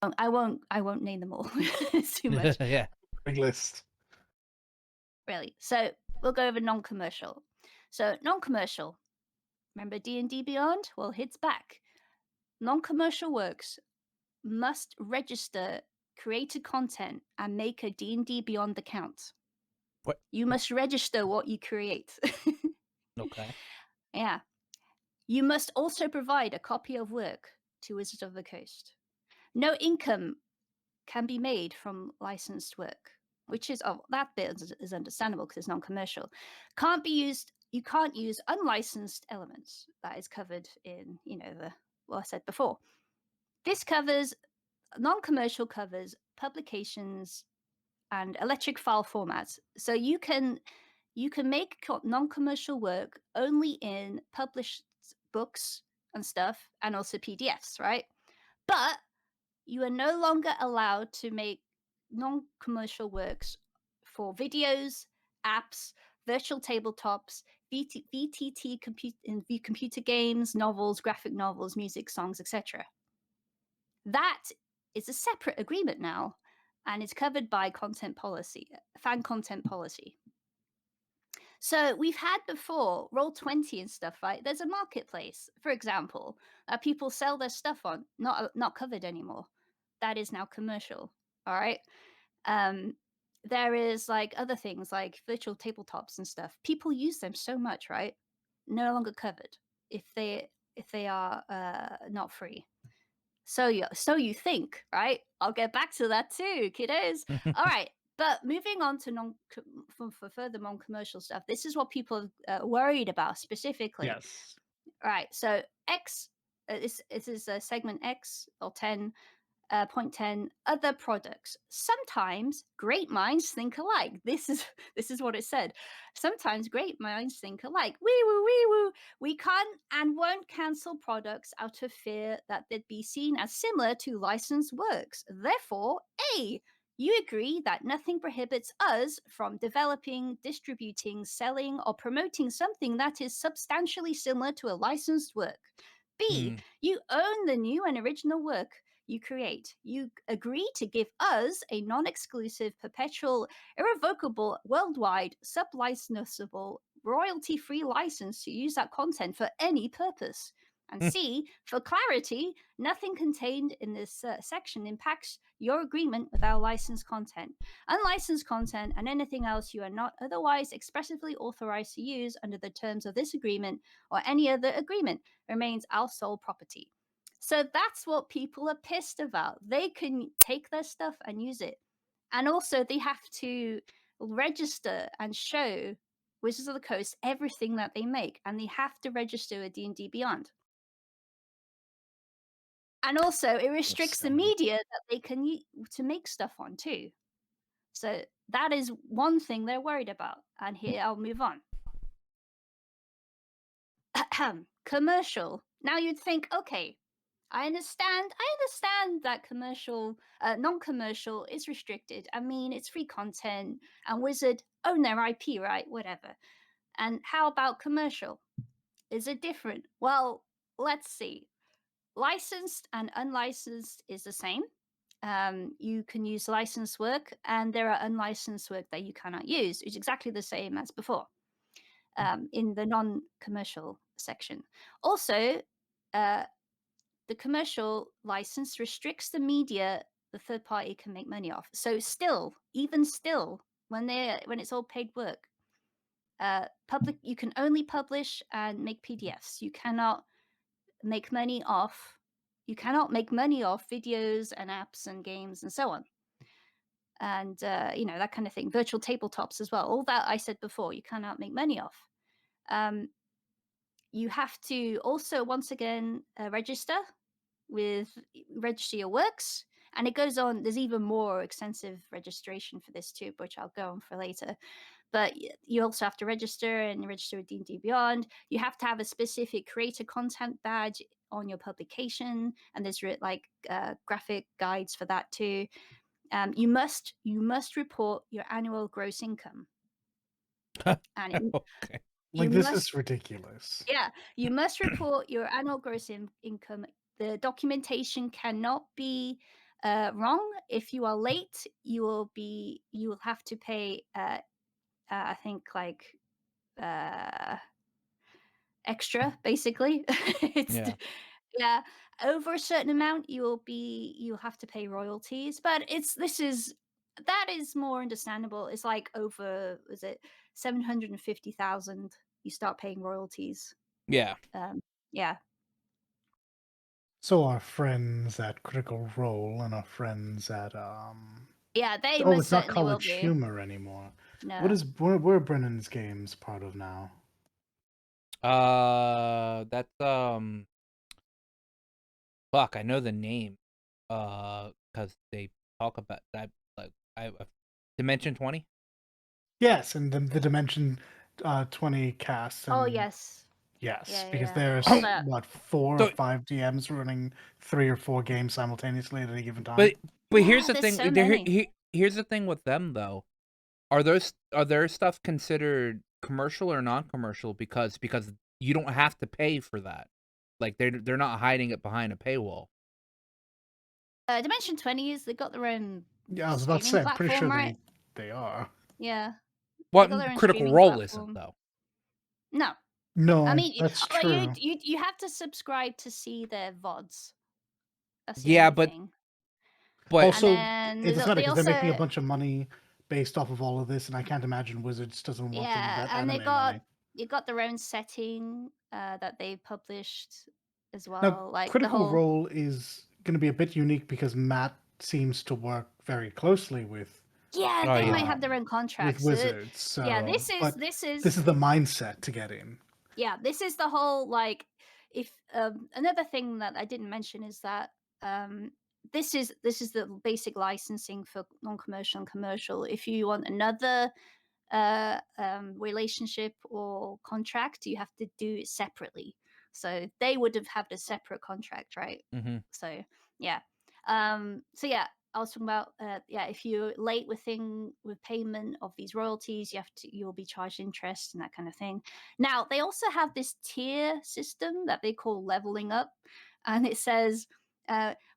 I won't name them all. It's too much. Yeah. Big list. Really. So we'll go over non-commercial. So non-commercial. Remember D&D Beyond? Well, it's back. Non-commercial works must register created content and make a D&D Beyond account. What? You must register what you create. Okay. Yeah. You must also provide a copy of work to Wizards of the Coast. No income can be made from licensed work, which is that bit is understandable because it's non-commercial. You can't use unlicensed elements. That is covered in what I said before. This covers non-commercial covers publications and electric file formats. So you can make non-commercial work only in published books and stuff, and also PDFs, right? But you are no longer allowed to make non-commercial works for videos, apps, virtual tabletops, VTT computer games, novels, graphic novels, music, songs, etc. That is a separate agreement now, and it's covered by fan content policy. So we've had before Roll20 and stuff, right? There's a marketplace, for example, that people sell their stuff on, not covered anymore. That is now commercial. All right. There is like other things like virtual tabletops and stuff. People use them so much, right? No longer covered if they are not free. So you think, right? I'll get back to that too, kiddos. All right. But moving on to for further non-commercial stuff, this is what people are worried about specifically. Yes. All right. So X, this is segment X or 10. Point 10, other products. Sometimes great minds think alike. This is what it said. Sometimes great minds think alike. Wee woo, wee woo. We can't and won't cancel products out of fear that they'd be seen as similar to licensed works. Therefore, A, you agree that nothing prohibits us from developing, distributing, selling, or promoting something that is substantially similar to a licensed work. B, you own the new and original work you create. You agree to give us a non-exclusive, perpetual, irrevocable, worldwide, sub-licensable, royalty-free license to use that content for any purpose. And C, for clarity, nothing contained in this section impacts your agreement with our licensed content. Unlicensed content and anything else you are not otherwise expressively authorized to use under the terms of this agreement or any other agreement remains our sole property. So that's what people are pissed about. They can take their stuff and use it. And also they have to register and show Wizards of the Coast everything that they make, and they have to register a D&D Beyond. And also it restricts the media that they can use to make stuff on too. So that is one thing they're worried about. And here I'll move on. Commercial. Now you'd think, okay, I understand that non-commercial is restricted. I mean, it's free content and Wizard own their IP, right? Whatever. And how about commercial? Is it different? Well, let's see. Licensed and unlicensed is the same. You can use licensed work, and there are unlicensed work that you cannot use. It's exactly the same as before in the non-commercial section. Also, the commercial license restricts the media the third party can make money off. So even still, when it's all paid work, you can only publish and make PDFs. You cannot make money off videos and apps and games and so on. And that kind of thing. Virtual tabletops as well. All that I said before, you cannot make money off. you have to also once again register register your works, and it goes on. There's even more extensive registration for this too, which I'll go on for later. But you also have to register and register with D&D Beyond. You have to have a specific creator content badge on your publication, and there's graphic guides for that too. You must report your annual gross income, and Okay. you Like, this must is ridiculous. yeah, you must report your annual gross income. The documentation cannot be wrong. If you are late, you will have to pay. I think like uh, extra, basically. it's Yeah. yeah, over a certain amount, you'll have to pay royalties. But that is more understandable. It's like over, is it 750,000? You start paying royalties. Yeah. Yeah. So our friends at Critical Role and our friends at Yeah, they oh, most it's not certainly will College do. Humor anymore. What No. is where are Brennan's games part of now? That's fuck. I know the name. Because they talk about that. Like Dimension 20. Yes, and the Dimension 20 cast, Oh, and yes. yes, Yeah, yeah, because yeah. All there's that. what, 4 or So, 5 DMs running 3 or 4 games simultaneously at any given but time. here's Yeah, the there's thing. so many. Here's the thing with them though. Are their stuff considered commercial or non-commercial because you don't have to pay for that. Like they're not hiding it behind a paywall. Dimension 20s, they got their own Yeah, I was about to streaming say, I'm pretty sure platform, right? they are. Yeah. They What got their own Critical streaming Role isn't platform. though. No. I No, mean, that's like true. you have to subscribe to see their VODs. That's the Yeah, only thing. but And Also, then it doesn't matter they because they're making a also, bunch of money based off of all of this, and I can't imagine Wizards doesn't want them yeah, that and anime money. they got their own setting that they published as Now, well. Like the Critical whole, Role is going to be a bit unique because Matt seems to work very closely yeah, oh they yeah. might have their um, own with contracts. Wizards. Yeah, So, this but this this is is the mindset to get in. yeah, this is the whole like if another thing that I didn't mention is that um this is the basic licensing for non-commercial and commercial. If you want another relationship or contract, you have to do it separately. So they would have had a separate contract, right? Hmm. So yeah. So yeah, I was talking about yeah, if you're late with payment of these royalties, you'll be charged interest and that kind of thing. Now they also have this tier system that they call leveling up, and it says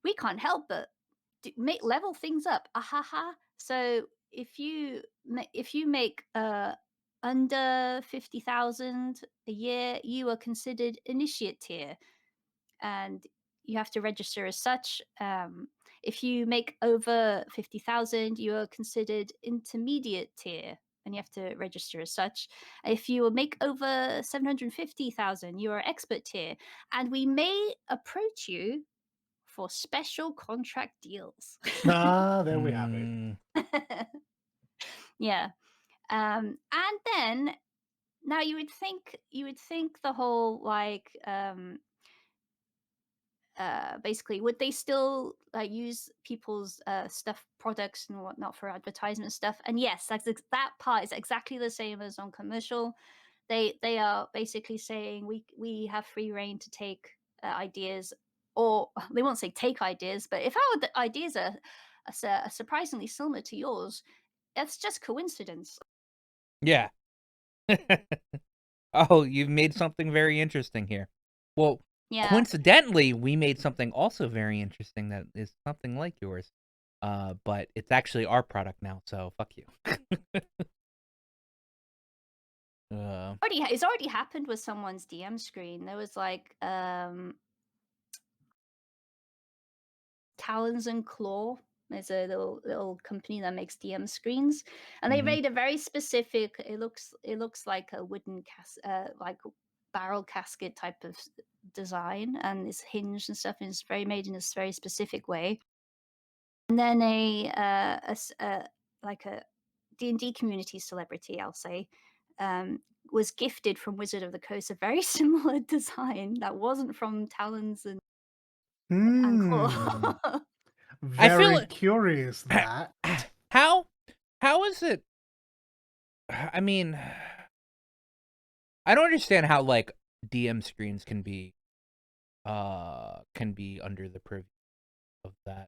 we can't help but make level things up. Ahaha. So if you make under 50,000 a year, you are considered initiate tier, and you have to register as such. If you make over 50,000, you are considered intermediate tier, and you have to register as such. If you make over 750,000, you are expert tier, and we may approach you for special contract deals. Ah, there we have it. Mm, Yeah. And then now you would think the whole like basically would they still use people's stuff products and whatnot for advertisement stuff? And yes, that part is exactly the same as on commercial. They are basically saying we have free reign to take ideas, or they won't say take ideas, but if our ideas are surprisingly similar to yours, it's just coincidence. yeah. Oh, you've made something very interesting here. Well, Yeah. coincidentally, we made something also very interesting that is something like yours. But it's actually our product now, so fuck you. It's already happened with someone's DM screen. There was like Talons and Claw. There's a little company that makes DM screens, and they Mhm. made a very specific. It looks like a wooden like barrel casket type of design, and it's hinged and stuff, and it's very made in this very specific way. And then like a D&D community celebrity, I'll say, was gifted from Wizard of the Coast a very similar design that wasn't from Talons and Claw. Hmm. I feel Very curious that. how is it? I mean, I don't understand how like DM screens can be under the purview of that.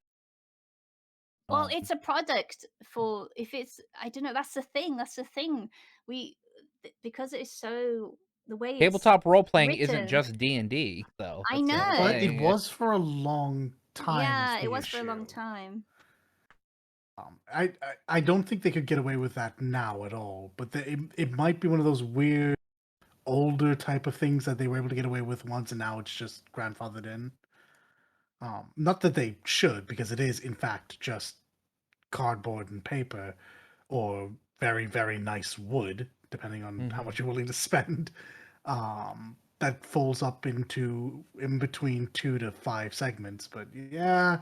Well, it's a product for if it's I don't know, that's the thing. That's the thing. We because it's so the way it's Tabletop role playing isn't written. just D&D, though. I That's the other But know. it thing. was for a long time is Yeah, it the was for a issue. long time. I don't think they could get away with that now at all. But it might be one of those weird older type of things that they were able to get away with once, and now it's just grandfathered in. Not that they should, because it is in fact just cardboard and paper, or very very nice wood, depending on how much you're willing to spend. That folds up into in between 2 to 5 segments. But yeah,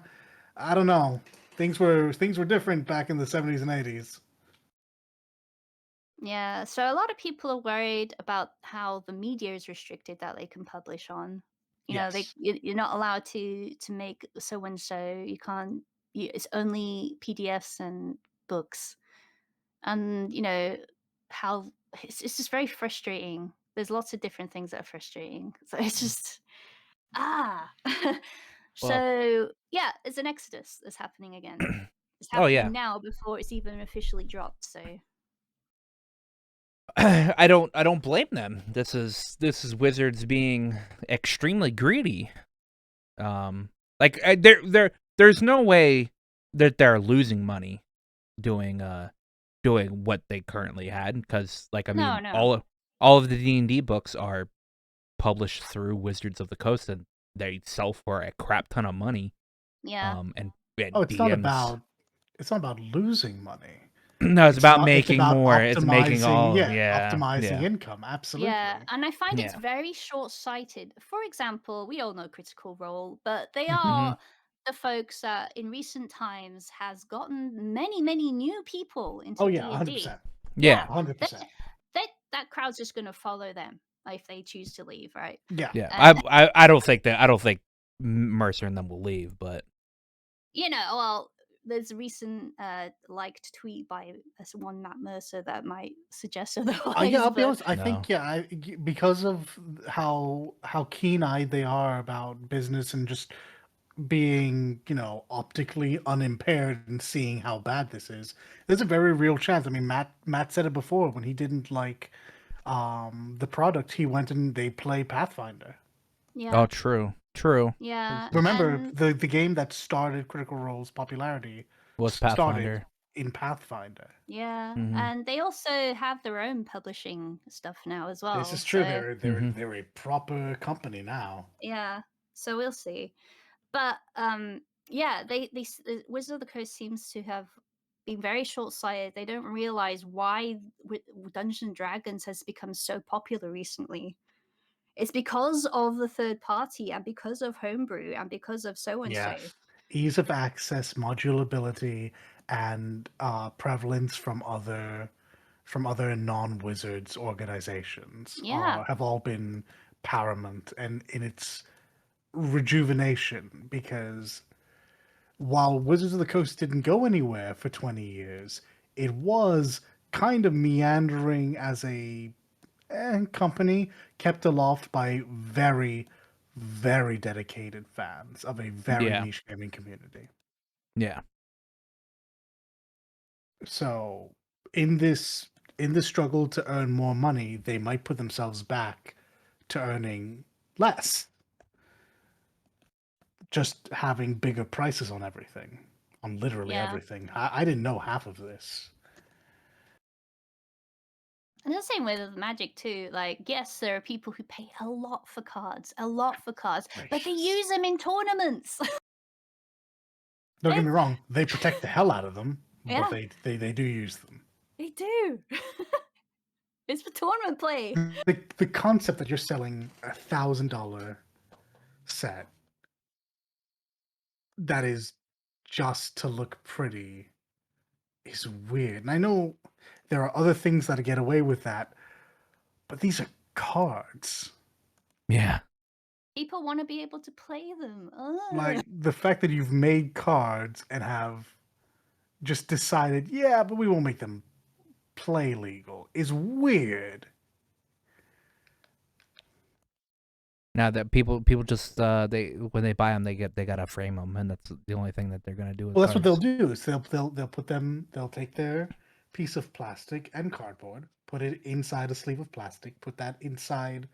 I don't know. Things were different back in the 70s and 80s. Yeah, so a lot of people are worried about how the media is restricted that they can publish on. You know, Yes. you're not allowed to make so and so. You can't. It's only PDFs and books, and you know how it's just very frustrating. There's lots of different things that are frustrating. So it's just ah. Well, So yeah, it's an exodus that's happening again. It's oh yeah. happening now before it's even officially dropped. So I don't blame them. This is Wizards being extremely greedy. Like there's no way that they're losing money doing what they currently had, because like I no, mean no, all of the D&D books are published through Wizards of the Coast, and they sell for a crap ton of money. yeah. Oh, And it's not DMs. about losing money. No, it's about It's making about more. It's making optimizing, all, yeah, yeah, optimizing yeah, income. Yeah, Absolutely. and I find it's yeah. very short-sighted. For example, we all know Critical Role, but they Mhm. are the folks that in recent times has gotten many, many new people Oh into yeah, D&D. 100%. Yeah, Yeah, 100%. that crowd's just going to follow them if they choose to leave, right? Yeah. yeah. And I don't think Mercer and them will leave, but you know, well, there's a recent liked tweet by one Matt Mercer that might suggest Yeah, otherwise, I'll be but honest. I no. think because of how keen-eyed they are about business and just being, optically unimpaired and seeing how bad this is, there's a very real chance. I mean, Matt said it before when he didn't like the product. He went and they play Pathfinder. Oh, yeah, true, true. yeah, Remember, and the game that started Critical Role's popularity Was started Pathfinder. in Pathfinder. yeah, Mm-hmm. and they also have their own publishing stuff now as This well. is true. So They're a proper company now. yeah, so we'll see. But yeah, the Wizard of the Coast seems to have been very short-sighted. They don't realize why Dungeons and Dragons has become so popular recently. It's because of the third party and because of homebrew and because of so and so. Yes, ease of access, modulability, and prevalence from other non-wizards organizations Yeah, have all been paramount and in its rejuvenation, because while Wizards of the Coast didn't go anywhere for 20 years, it was kind of meandering as a company, kept aloft by very, very dedicated fans of a very Yeah, niche gaming community. yeah. So in this struggle to earn more money, they might put themselves back to earning less, just having bigger prices on everything, on literally yeah. everything. I didn't know half of this. And the same way with Magic too. Like, yes, there are people who pay a lot for cards, but they Gracious. use them in tournaments. Don't get It's me wrong, they protect the hell out of them, but yeah, they do use them. they do. It's for tournament play. The concept that you're selling $1,000 set that is just to look pretty is weird. And I know there are other things that get away with that, But these are cards. Yeah. People want to be able to play them. Like the fact that you've made cards and have just decided, yeah, but we won't make them play legal is weird. Now that people just they when they buy them they gotta frame them, and that's the only thing that they're gonna do with Well, that's what cards. they'll do. Is they'll take their piece of plastic and cardboard, put it inside a sleeve of plastic, put that inside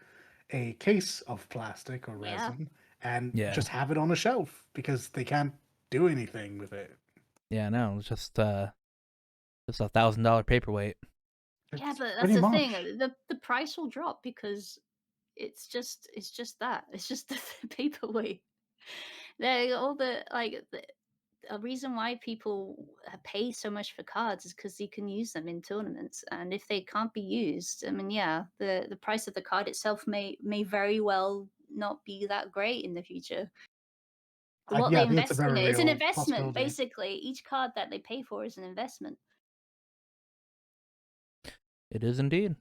a case of plastic or Yeah. resin, and Yeah. just have it on a shelf because they can't do anything with it. Yeah, no, it's just $1,000 paperweight. Yeah, It's but that's pretty the much. thing. The price will drop because it's just that. It's just the paperweight. They all the like the, a reason why people pay so much for cards is because you can use them in tournaments, and if they can't be used, I mean, yeah, the price of the card itself may very well not be that great in the future. What Yeah, they I think it's a invest in very it, it's an real investment possibility. basically. Each card that they pay for is an investment. It is indeed.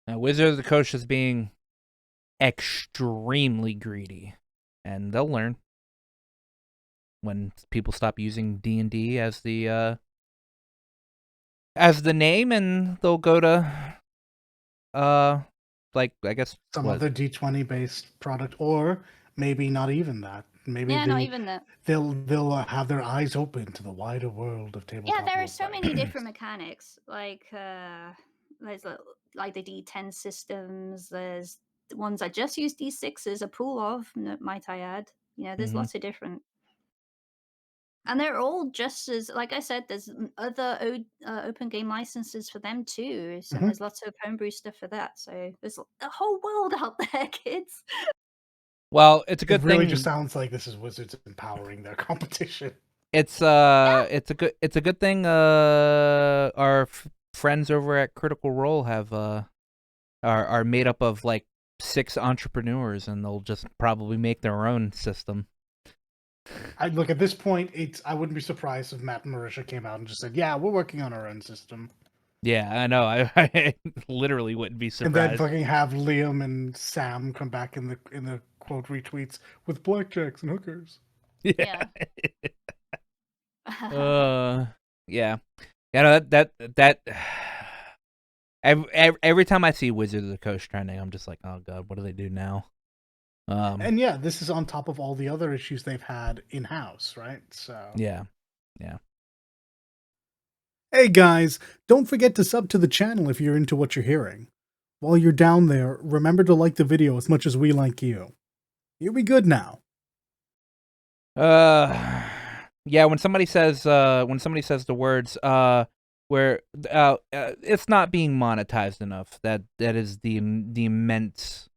Now, Wizard of the Coast is being extremely greedy, and they'll learn when people stop using D&D as the name, and they'll go to like I guess Some what. other D20 based product, or maybe not even that. Maybe Yeah, not even that. they'll have their eyes open to the wider world of Yeah, tabletop there are role so playing. many different mechanics. Like there's like the D10 systems. There's the ones that just use D6s, a pool of, might I add. You know, there's Mhm. lots of different, and they're all just as, like I said, there's other open game licenses for them too. And Mhm. there's lots of homebrew stuff for that. So there's a whole world out there, kids. Well, it's a It good really just thing. sounds like this is Wizards empowering their competition. It's Yeah, it's a good thing. Our friends over at Critical Role have are made up of like 6 entrepreneurs, and they'll just probably make their own system. I look at this point. I wouldn't be surprised if Matt and Marisha came out and just said, "Yeah, we're working on our own system," Yeah, I know. I literally wouldn't be and then surprised. fucking have Liam and Sam come back in the quote retweets with blackjacks and hookers. Yeah. yeah. Uh, yeah. Yeah, no, that every time I see Wizard of the Coast trending, I'm just like, oh god, what do they do now? And yeah, this is on top of all the other issues they've had in house, right? So, Yeah, yeah. hey guys, don't forget to sub to the channel if you're into what you're hearing. While you're down there, remember to like the video as much as we like you. You'll be good now. Yeah. When somebody says the words where it's not being monetized enough, that is the immense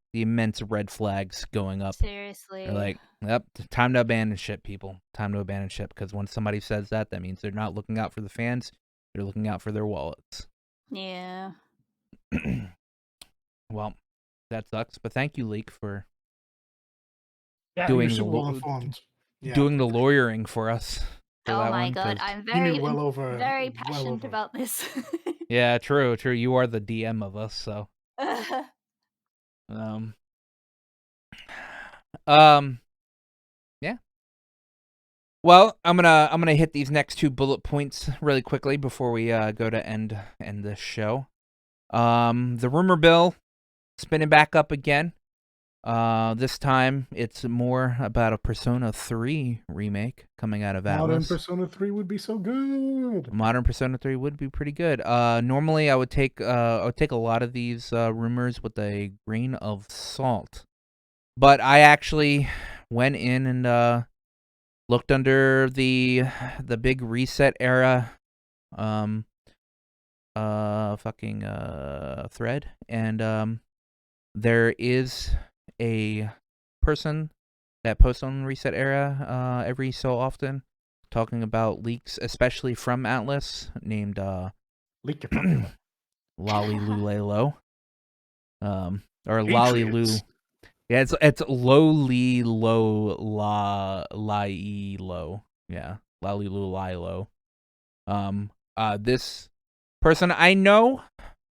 red flags going up. They're Seriously. like, yep, time to abandon ship, people. Time to abandon ship, because when somebody says that, that means they're not looking out for the fans. They're looking out for their wallets. Yeah. Well, that sucks. But thank you, Leak, for Yeah, you're doing super well informed. Yeah, doing the lawyering for us for Oh that my one. god, 'Cause I'm you knew very well passionate over. about this. yeah, true. You are the DM of us, so um um yeah. Well, I'm gonna hit these next 2 bullet points really quickly before we go to end this show. The rumor bill spinning back up again. This time it's more about a Persona 3 remake coming out of Modern Atlas. Persona 3 would be so good. Modern Persona 3 would be pretty good. Normally I would take a lot of these rumors with a grain of salt. But I actually went in and looked under the big reset era thread, and there is a person that posts on reset era every so often talking about leaks, especially from Atlas, named Leak your puppy. Lolly Lulelo. Or Lolly Lu. Patriots. Yeah, it's Loli Lo La Lai Lo. Yeah. Lolly Lulilo. This person I know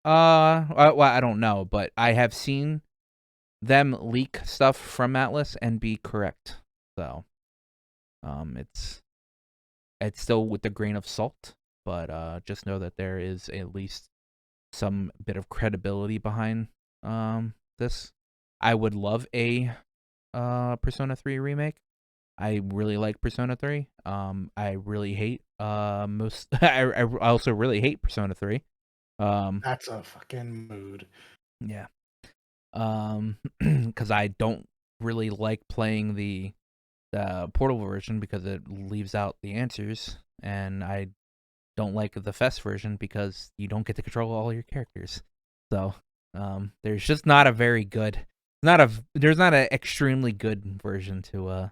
Well, I don't know, but I have seen them leak stuff from Atlas and be correct. So, it's still with a grain of salt, but just know that there is at least some bit of credibility behind this. I would love a Persona 3 remake. I really like Persona 3. I really hate most. I also really hate Persona 3. That's a fucking mood. Yeah. Because I don't really like playing the portable version because it leaves out the answers, and I don't like the Fest version because you don't get to control all your characters. So, there's just not a very good, there's not an extremely good version to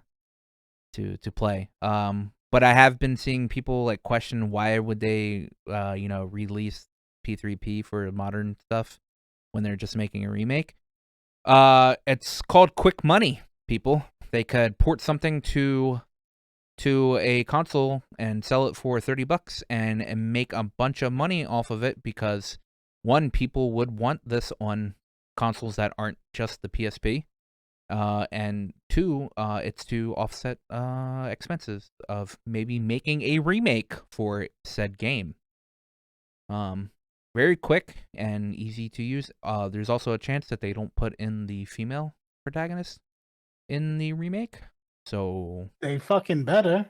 play. But I have been seeing people like question why would they release P3P for modern stuff when they're just making a remake. It's called quick money, people. They could port something to a console and sell it for $30 and make a bunch of money off of it because one, people would want this on consoles that aren't just the PSP. And two, it's to offset expenses of maybe making a remake for said game. Very quick and easy to use. There's also a chance that they don't put in the female protagonist in the remake. So They fucking better.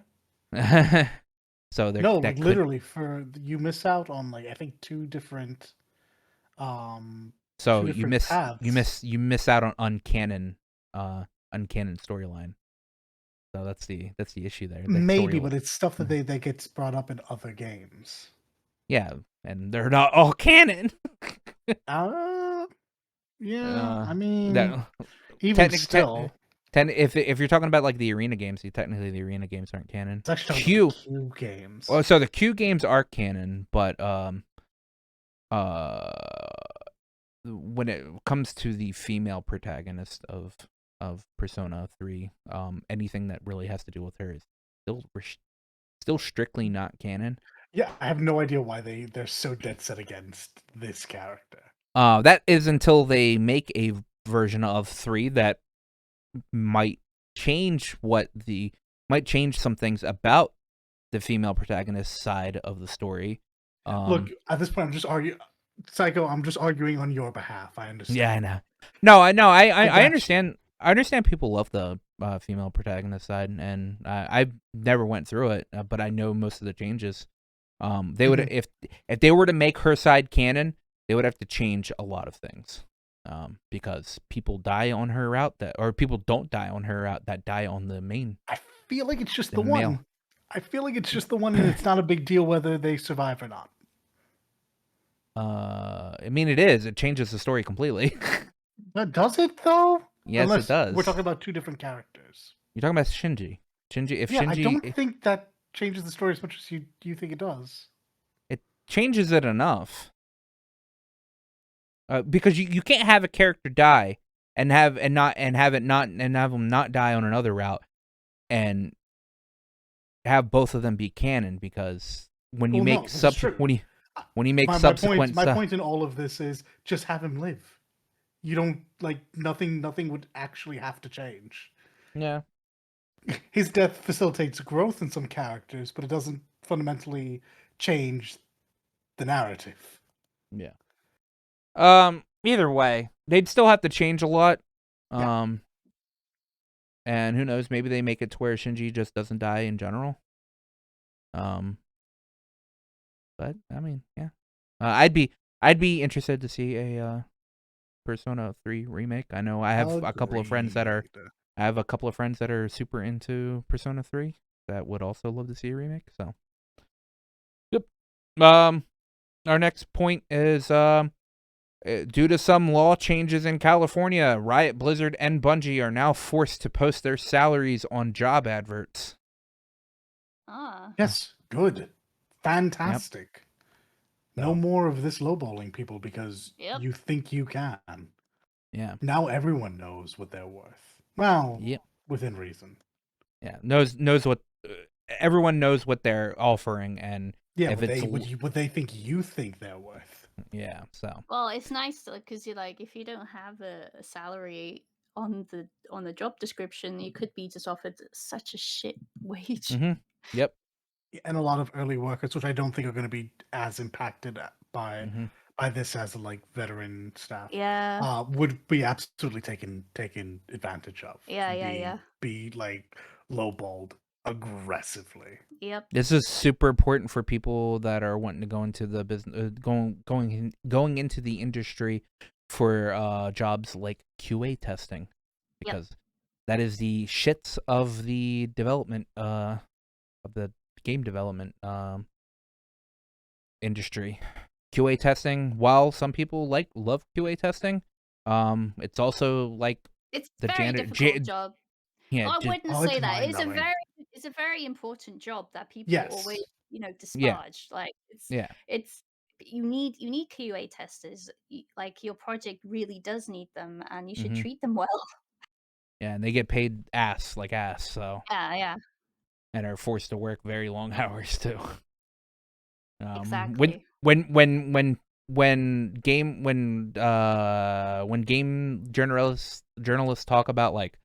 so there No, that like could literally, for you miss out on like I think two different so you miss paths. you miss out on uncanon storyline. So that's the issue there. The Maybe, story. but it's stuff that that gets brought up in other games. Yeah, and they're not all canon. Uh yeah, I mean, That even technic still, if you're talking about like the arena games, technically the arena games aren't canon. it's actually talking about Q, the Q games. so the Q games are canon, but uh when it comes to the female protagonist of Persona 3, anything that really has to do with her is still strictly not canon. Yeah, I have no idea why they're so dead set against this character. That is until they make a version of 3 that might change some things about the female protagonist side of the story. Look, at this point, I'm just arguing, Psycho. I'm just arguing on your behalf. I understand. Yeah, I know. No, I know. I got understand. you. I understand people love the female protagonist side, and I never went through it, but I know most of the changes. They would Mhm. if they were to make her side canon, they would have to change a lot of things, because people die on her route or people don't die on her route that die on the main I feel like it's just the the male. one. I feel like it's just the one, and it's not a big deal whether they survive or not. I mean, it is. It changes the story completely. But does it though? Yes, it Unless we're does. talking about two different characters. You're talking about Shinji. If Yeah, I don't Shinji, think that changes the story as much as you think it does. it changes it enough. Because you can't have a character die and have them not die on another route and have both of them be canon, because when you Well, no, make this is true. when you make My point subsequent my stuff. point in all of this is just have him live. You don't like nothing would actually have to change. Yeah. His death facilitates growth in some characters, but it doesn't fundamentally change the narrative. Yeah. Either way, they'd still have to change a lot. Yeah. And who knows, maybe they make it to where Shinji just doesn't die in general. But I mean, yeah. I'd be interested to see a Persona 3 remake. I know I have a couple of friends that are Agreed. super into Persona 3 that would also love to see a remake. So, yep. Our next point is due to some law changes in California, Riot, Blizzard, and Bungie are now forced to post their salaries on job adverts. Ah. Yes, good. Yep. Fantastic. No So, more of this lowballing people because Yep. you think you can. yeah. Now everyone knows what they're worth. Well, Yep. within reason. Yeah. Knows what everyone knows what they're offering, and Yeah, if it's what they think you think they're worth. Yeah, so. Well, it's nice because you're like, if you don't have a salary on the job description, you could be just offered such a shit wage. Mm-hmm. Yep. And a lot of early workers, which I don't think are going to be as impacted Mm-hmm. by this as like veteran staff, Yeah, would be absolutely taken advantage of yeah, and yeah, yeah. be like lowballed aggressively. Yep. This is super important for people that are wanting to go into the business, going into the industry for jobs like QA testing, Yep. because that is the shits of the development of the game development industry. QA testing, while some people love QA testing, it's also like It's the a very difficult job. yeah, Well, I wouldn't Oh, it's say that. mind numbing. It's a very important job that people always, Yes. yeah, disparage. Like yeah, it's you need QA testers. Like your project really does need them, and you should mm-hmm. treat them well. Yeah, and they get paid ass, so, Yeah, yeah, and are forced to work very long hours too. When exactly. when when when when game journalists talk about like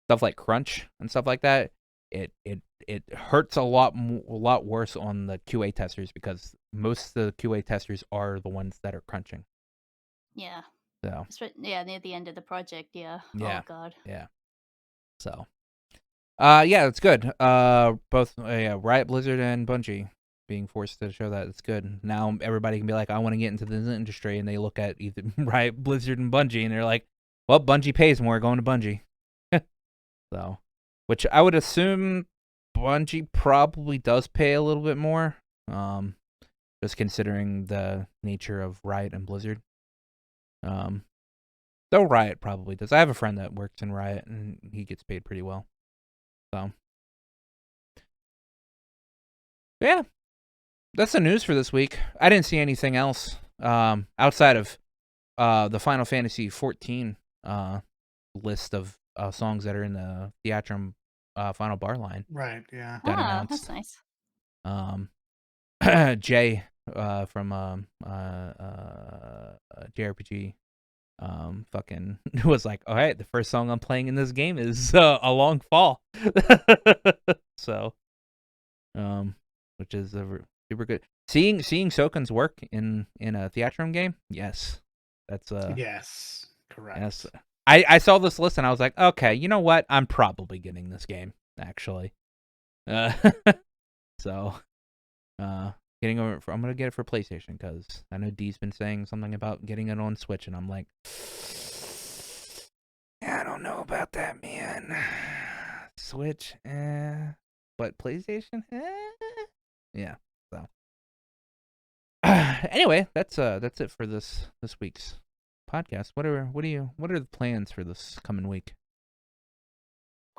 stuff like crunch and stuff like that, it hurts a lot worse on the QA testers, because most of the QA testers are the ones that are crunching. Yeah, So yeah, near the end of the project. Yeah. Oh yeah, God. yeah. So yeah, it's good. Both yeah, Riot, Blizzard, and Bungie being forced to show that it's good. Now everybody can be like, I want to get into this industry, and they look at either Riot, Blizzard, and Bungie, and they're like, well, Bungie pays more, going to Bungie. So, which I would assume Bungie probably does pay a little bit more. Just considering the nature of Riot and Blizzard. Um, though Riot probably does. I have a friend that works in Riot, and he gets paid pretty well. So, yeah, that's the news for this week. I didn't see anything else outside of the Final Fantasy 14 list of songs that are in the Theatrum Final Bar line Right. Yeah. got Ah, that's announced. nice. Um, Jay from JRPG fucking was like, all right, the first song I'm playing in this game is A Long Fall. So which is super good. Seeing Soken's work in a Theatrum game, yes, that's Yes. yes. Correct. I saw this list and I was like, okay, you know what? I'm probably getting this game actually. Uh, so getting over. I'm gonna get it for PlayStation because I know D's been saying something about getting it on Switch, and I'm like, I don't know about that, man. Switch, but PlayStation, yeah. So anyway, that's it for this week's podcast. What are the plans for this coming week?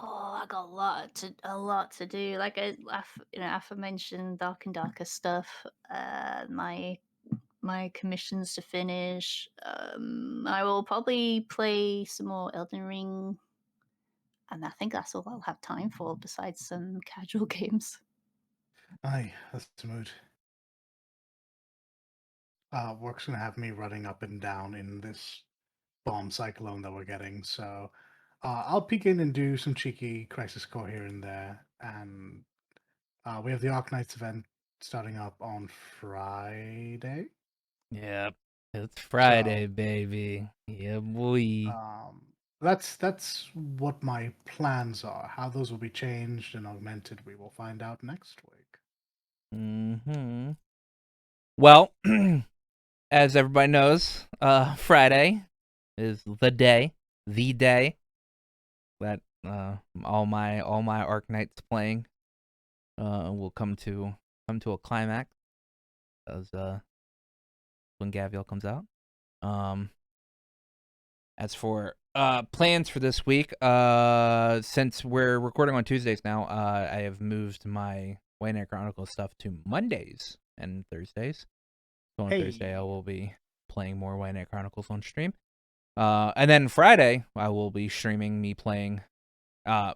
Oh, I got a lot to do. Like aforementioned Dark and Darker stuff. My commissions to finish. I will probably play some more Elden Ring, and I think that's all I'll have time for besides some casual games. Aye, that's the mood. Work's gonna have me running up and down in this bomb cyclone that we're getting, so I'll peek in and do some cheeky Crisis Core here and there, and we have the Arc Knights event starting up on Friday. Yep, it's So Friday, baby. Yeah, boy. um, that's what my plans are. How those will be changed and augmented, we will find out next week. Mm-hmm. Well, as everybody knows, Friday is the day that all my Arc Knights playing will come to a climax, as when Gaviel comes out. As for plans for this week, since we're recording on Tuesdays now, I have moved my White Knight Chronicles stuff to Mondays and Thursdays. So on Thursday, I Hey, will be playing more White Knight Chronicles on stream. And then Friday, I will be streaming me playing,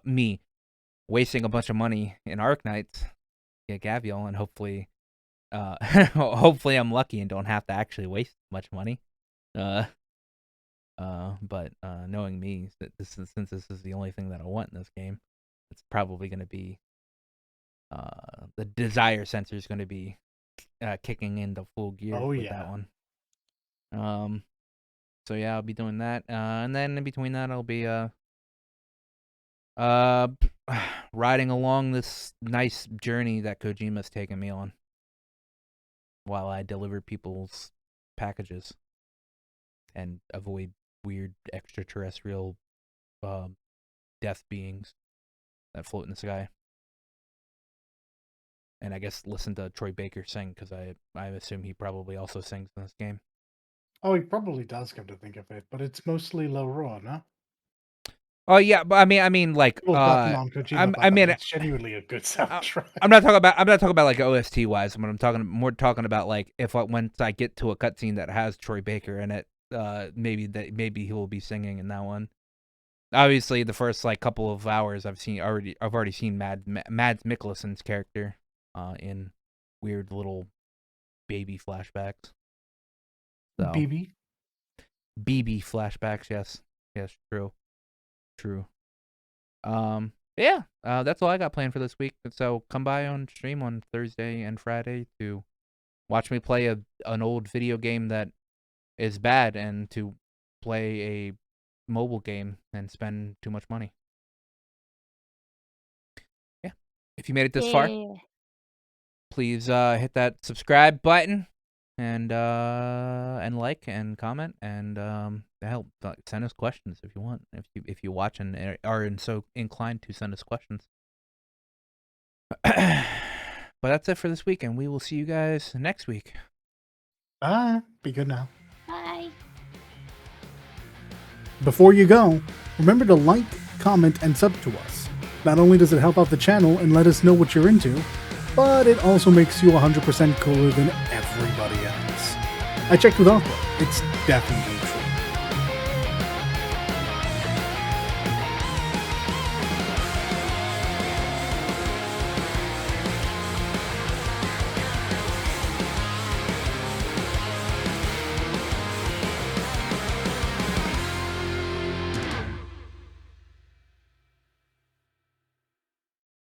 me wasting a bunch of money in Arc Knights, get Gaviel, and hopefully hopefully I'm lucky and don't have to actually waste much money. But knowing me, since this is the only thing that I want in this game, it's probably going to be the desire sensor is going to be kicking into full gear with that one. So yeah, I'll be doing that, and then in between that, I'll be riding along this nice journey that Kojima's taken me on while I deliver people's packages and avoid weird extraterrestrial death beings that float in the sky. And I guess listen to Troy Baker sing, because I assume he probably also sings in this game. Oh, he probably does, come to think of it, but it's mostly low raw, no? Oh yeah, but I mean like Well, not non-Kojima, but it's genuinely a good soundtrack. I'm not talking about like OST wise, but I'm talking about like if once I get to a cutscene that has Troy Baker in it, maybe he will be singing in that one. Obviously, the first like couple of hours I've already seen Mads Mikkelsen's character in weird little baby flashbacks. So, BB flashbacks, yes, true. Yeah, that's all I got planned for this week. So come by on stream on Thursday and Friday to watch me play an old video game that is bad, and to play a mobile game and spend too much money. Yeah, if you made it this far, please hit that subscribe button and like and comment, and help send us questions if you want. If you watch and are so inclined to send us questions. But that's it for this week, and we will see you guys next week. Bye. Be good now. Bye. Before you go, remember to like, comment, and sub to us. Not only does it help out the channel and let us know what you're into, but it also makes you 100% cooler than everybody else. I checked with Aqua. It's definitely true.